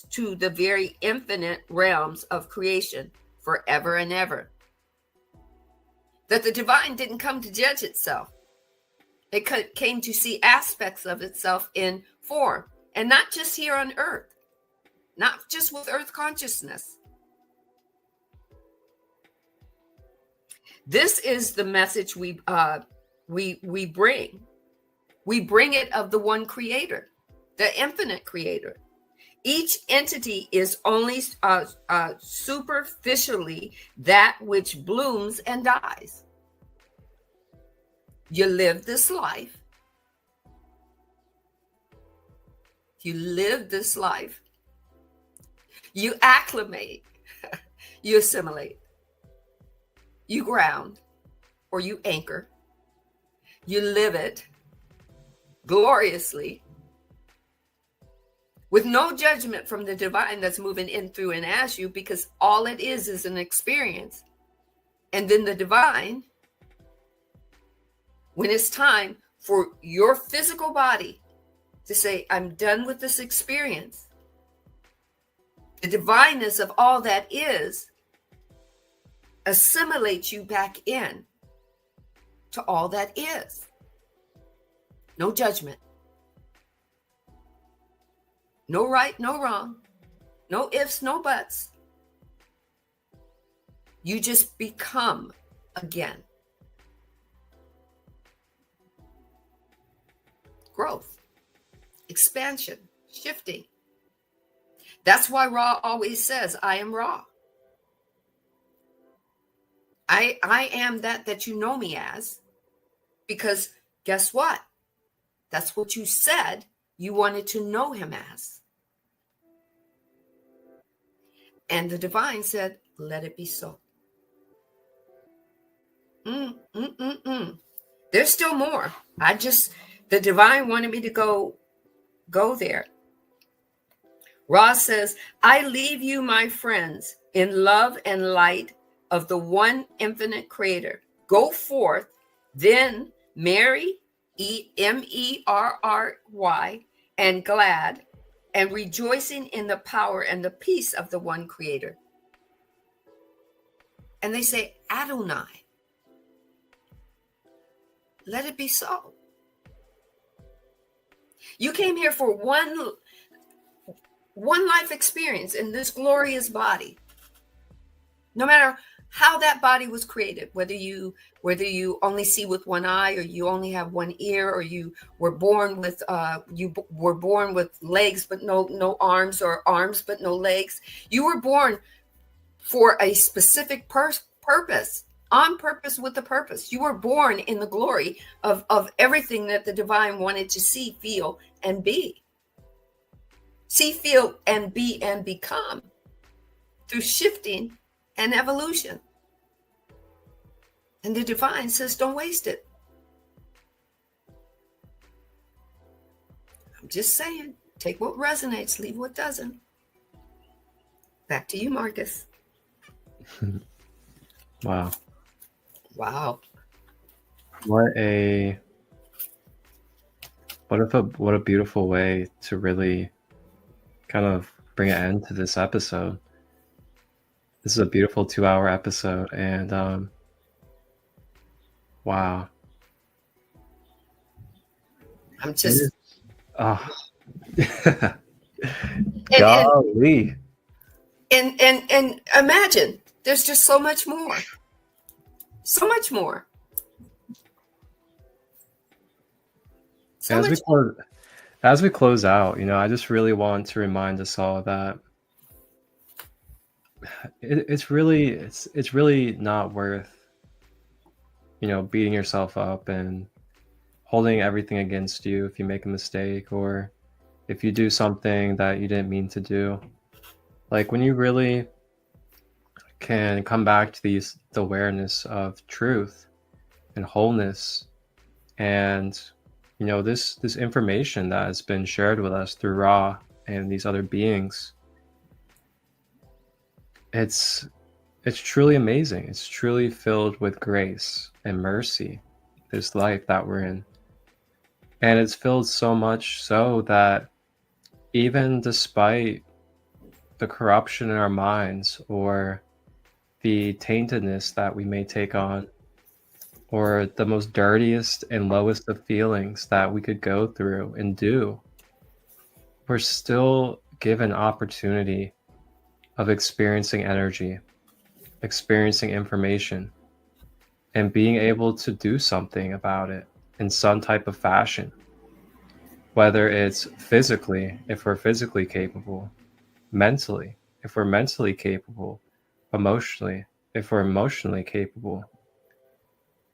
to the very infinite realms of creation forever and ever. That the divine didn't come to judge itself. It came to see aspects of itself in form, and not just here on earth, not just with earth consciousness. This is the message we bring. We bring it of the one creator, the infinite creator. Each entity is only superficially that which blooms and dies. You live this life. You live this life. You acclimate. You assimilate. You ground or you anchor. You live it gloriously with no judgment from the divine that's moving in, through, and as you, because all it is an experience. And then the divine, when it's time for your physical body to say, I'm done with this experience, the divineness of all that is assimilates you back in to all that is. No judgment. No right, no wrong. No ifs, no buts. You just become again. Growth, expansion, shifting. That's why Ra always says, I am Ra. I am that you know me as, because guess what? That's what you said you wanted to know him as. And the divine said, let it be so. There's still more. The divine wanted me to go there. Ra says, I leave you, my friends, in love and light of the one infinite creator. Go forth, then merry, MERRY, and glad, and rejoicing in the power and the peace of the one creator. And they say, Adonai, let it be so. You came here for one life experience in this glorious body. No matter how that body was created, whether you only see with one eye, or you only have one ear, or you were born with legs but no arms, or arms but no legs. You were born for a specific purpose, on purpose, with a purpose. You were born in the glory of everything that the divine wanted to see, feel, and be. See, feel, and be, and become through shifting and evolution. And the divine says, don't waste it. I'm just saying, take what resonates, leave what doesn't. Back to you, Marcus. Wow. Wow. What a beautiful way to really kind of bring an end to this episode. This is a beautiful 2-hour episode, and wow. I'm just golly. And imagine there's just so much more. So much more. As we close out, I just really want to remind us all that it's really not worth, beating yourself up and holding everything against you if you make a mistake or if you do something that you didn't mean to do. Like when you really can come back to the awareness of truth and wholeness and this information that has been shared with us through Ra and these other beings, it's truly amazing. It's truly filled with grace and mercy, this life that we're in. And it's filled so much so that even despite the corruption in our minds or the taintedness that we may take on, or the most dirtiest and lowest of feelings that we could go through and do, we're still given opportunity of experiencing energy, experiencing information, and being able to do something about it in some type of fashion. Whether it's physically, if we're physically capable, mentally, if we're mentally capable, emotionally, if we're emotionally capable.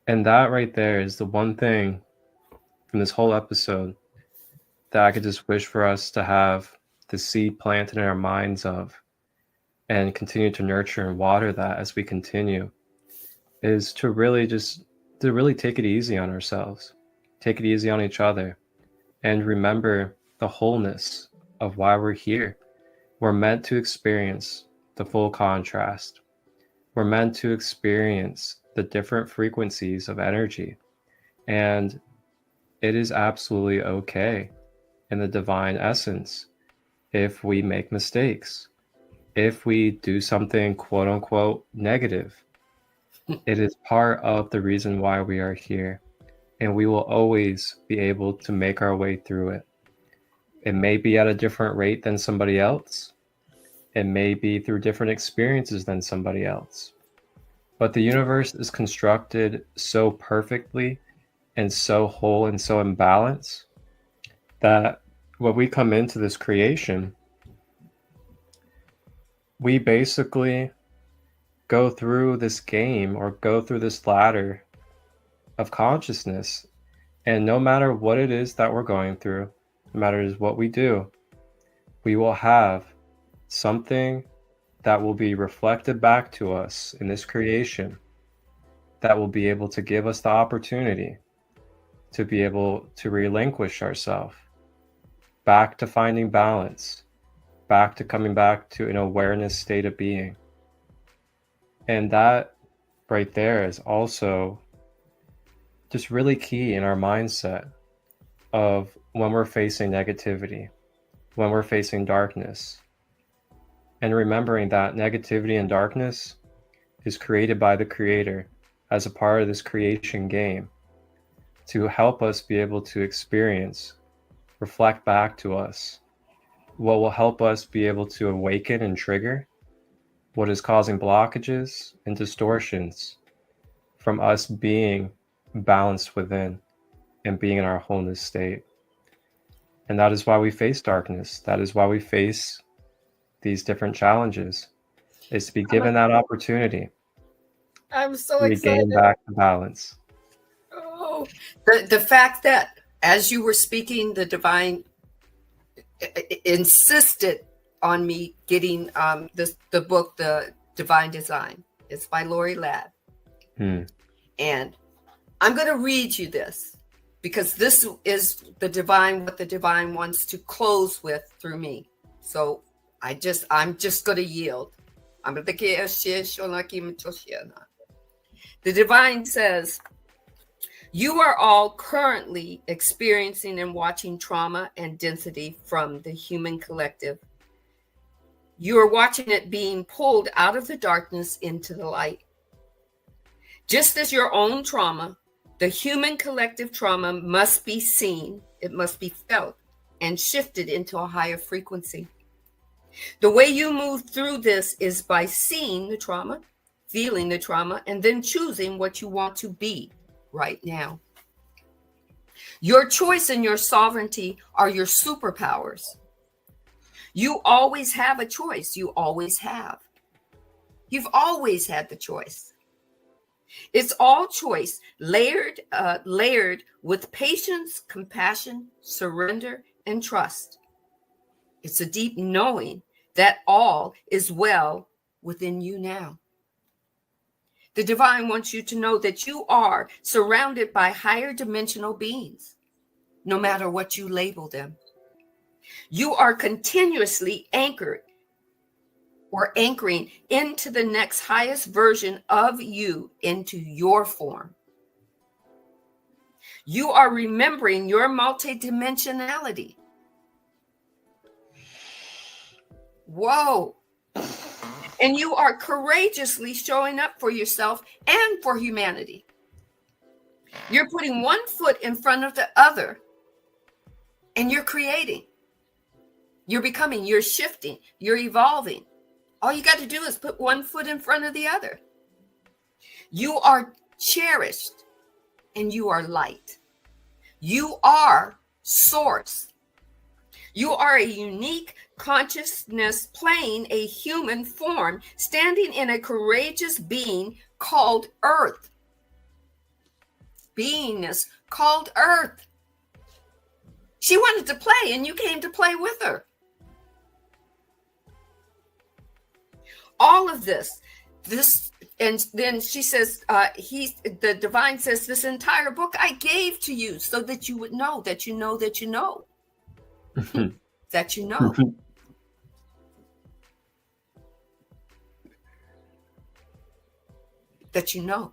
And that right there is the one thing from this whole episode that I could just wish for us to have the seed planted in our minds of and continue to nurture and water that as we continue, is to really take it easy on ourselves, take it easy on each other, and remember the wholeness of why we're here. We're meant to experience the full contrast. We're meant to experience the different frequencies of energy. And it is absolutely okay in the divine essence if we make mistakes, if we do something quote unquote negative. It is part of the reason why we are here, and we will always be able to make our way through it. It may be at a different rate than somebody else. It may be through different experiences than somebody else. But the universe is constructed so perfectly and so whole and so in balance that when we come into this creation, we basically go through this game or go through this ladder of consciousness. And no matter what it is that we're going through, no matter what we do, we will have something that will be reflected back to us in this creation that will be able to give us the opportunity to be able to relinquish ourselves back to finding balance, back to coming back to an awareness state of being. And that right there is also just really key in our mindset of when we're facing negativity, when we're facing darkness. And remembering that negativity and darkness is created by the Creator as a part of this creation game to help us be able to experience, reflect back to us what will help us be able to awaken and trigger what is causing blockages and distortions from us being balanced within and being in our wholeness state. And that is why we face darkness. That is why we face these different challenges, is to be given that opportunity. I'm so to regain back the balance. Oh, the fact that as you were speaking, the divine insisted on me getting the book, The Divine Design. It's by Lori Ladd. And I'm going to read you this because this is the divine, what the divine wants to close with through me. So I'm just going to yield. The divine says, you are all currently experiencing and watching trauma and density from the human collective. You are watching it being pulled out of the darkness into the light. Just as your own trauma, the human collective trauma must be seen, it must be felt, and shifted into a higher frequency. The way you move through this is by seeing the trauma, feeling the trauma, and then choosing what you want to be right now. Your choice and your sovereignty are your superpowers. You always have a choice. You always have. You've always had the choice. It's all choice, layered with patience, compassion, surrender, and trust. It's a deep knowing that all is well within you now. The divine wants you to know that you are surrounded by higher dimensional beings, no matter what you label them. You are continuously anchoring into the next highest version of you, into your form. You are remembering your multidimensionality. Whoa. And you are courageously showing up for yourself and for humanity. You're putting one foot in front of the other, and you're creating. You're becoming, you're shifting, you're evolving. All you got to do is put one foot in front of the other. You are cherished and you are light. You are source. You are a unique consciousness playing a human form, standing in a courageous being called Earth. Beingness called Earth. She wanted to play and you came to play with her. All of this, and then she says, the divine says, this entire book I gave to you so that you would know, that you know, that you know, that you know. That you know.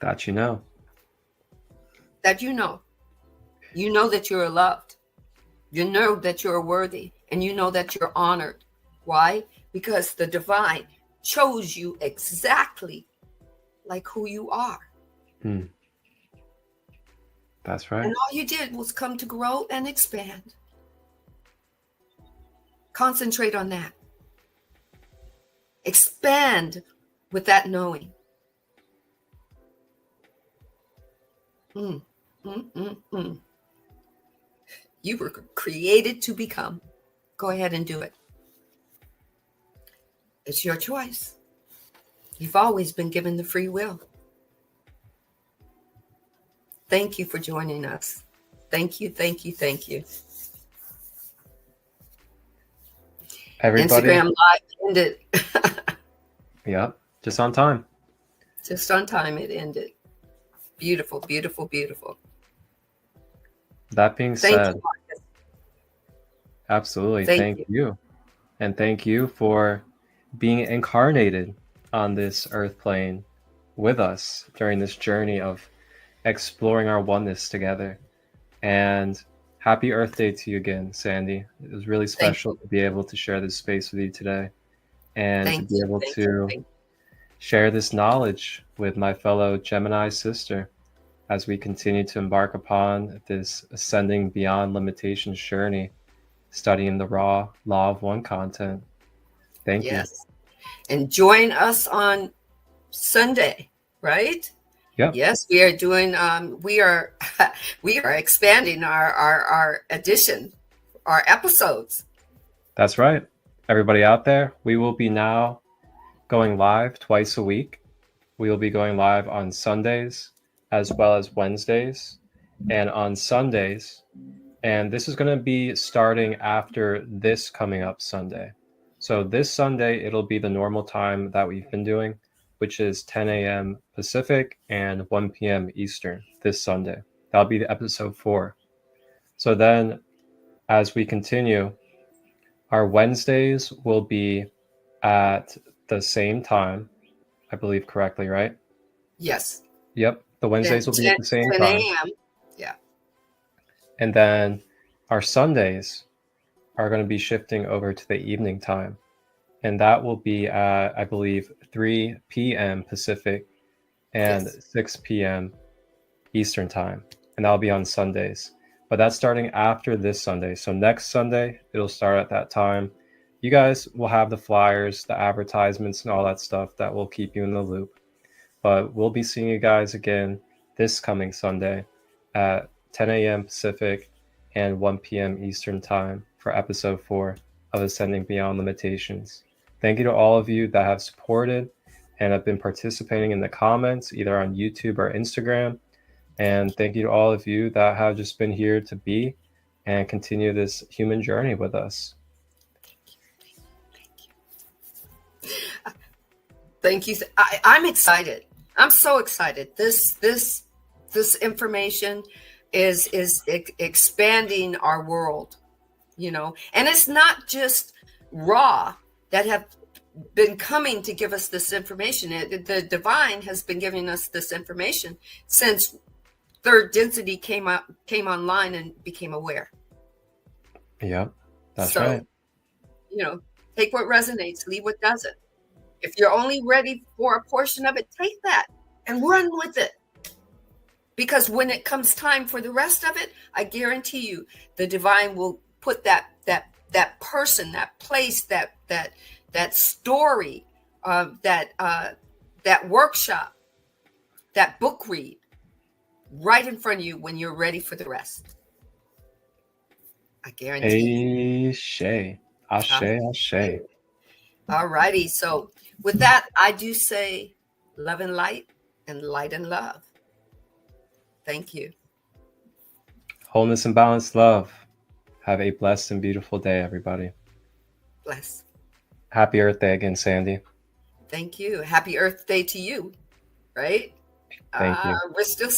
That you know. That you know. You know that you're loved. You know that you're worthy. And you know that you're honored. Why? Because the divine chose you exactly like who you are. That's right. And all you did was come to grow and expand. Concentrate on that. Expand with that knowing. You were created to become. Go ahead and do it. It's your choice. You've always been given the free will. Thank you for joining us. Thank you, thank you, thank you. Everybody. Instagram Live ended. Yeah, just on time. Just on time it ended. Beautiful, beautiful, beautiful. That being said, you, absolutely. Thank you. And thank you for being incarnated on this earth plane with us during this journey of exploring our oneness together. And happy Earth Day to you again, Sandee. It was really special to be able to share this space with you today and to be able to share this knowledge with my fellow Gemini sister as we continue to embark upon this ascending beyond limitations journey, studying the raw law of one content. Thank you. And join us on Sunday, right? Yep. Yes, we are doing, we are expanding our edition, our episodes. That's right. Everybody out there, we will be now going live twice a week. We will be going live on Sundays as well as Wednesdays and on Sundays. And this is going to be starting after this coming up Sunday. So this Sunday, it'll be the normal time that we've been doing. which is 10 a.m. Pacific and 1 p.m. Eastern this Sunday. That'll be the episode 4. So then, as we continue, our Wednesdays will be at the same time, I believe correctly, right? Yes. Yep. The Wednesdays will be at the same 10 time. a.m. Yeah. And then our Sundays are going to be shifting over to the evening time. And that will be at, I believe, 3 p.m. Pacific and 6 p.m. Eastern time. And that'll be on Sundays. But that's starting after this Sunday. So next Sunday, it'll start at that time. You guys will have the flyers, the advertisements, and all that stuff that will keep you in the loop. But we'll be seeing you guys again this coming Sunday at 10 a.m. Pacific and 1 p.m. Eastern time for episode 4 of Ascending Beyond Limitations. Thank you to all of you that have supported and have been participating in the comments, either on YouTube or Instagram. And thank you to all of you that have just been here to be and continue this human journey with us. Thank you. I'm excited. I'm so excited. This information is expanding our world, you know, and it's not just Ra that have been coming to give us this information. The divine has been giving us this information since third density came online and became aware. Yep, that's so, right. You know, take what resonates, leave what doesn't. If you're only ready for a portion of it, take that and run with it. Because when it comes time for the rest of it, I guarantee you, the divine will put that person, that place, that story, that workshop, that book read, right in front of you when you're ready for the rest. I guarantee. Ashe. Ashe. All righty. So with that, I do say love and light and love. Thank you. Wholeness and balanced love. Have a blessed and beautiful day, everybody. Bless. Happy Earth Day again, Sandee. Thank you. Happy Earth Day to you. Right? Thank you. We're still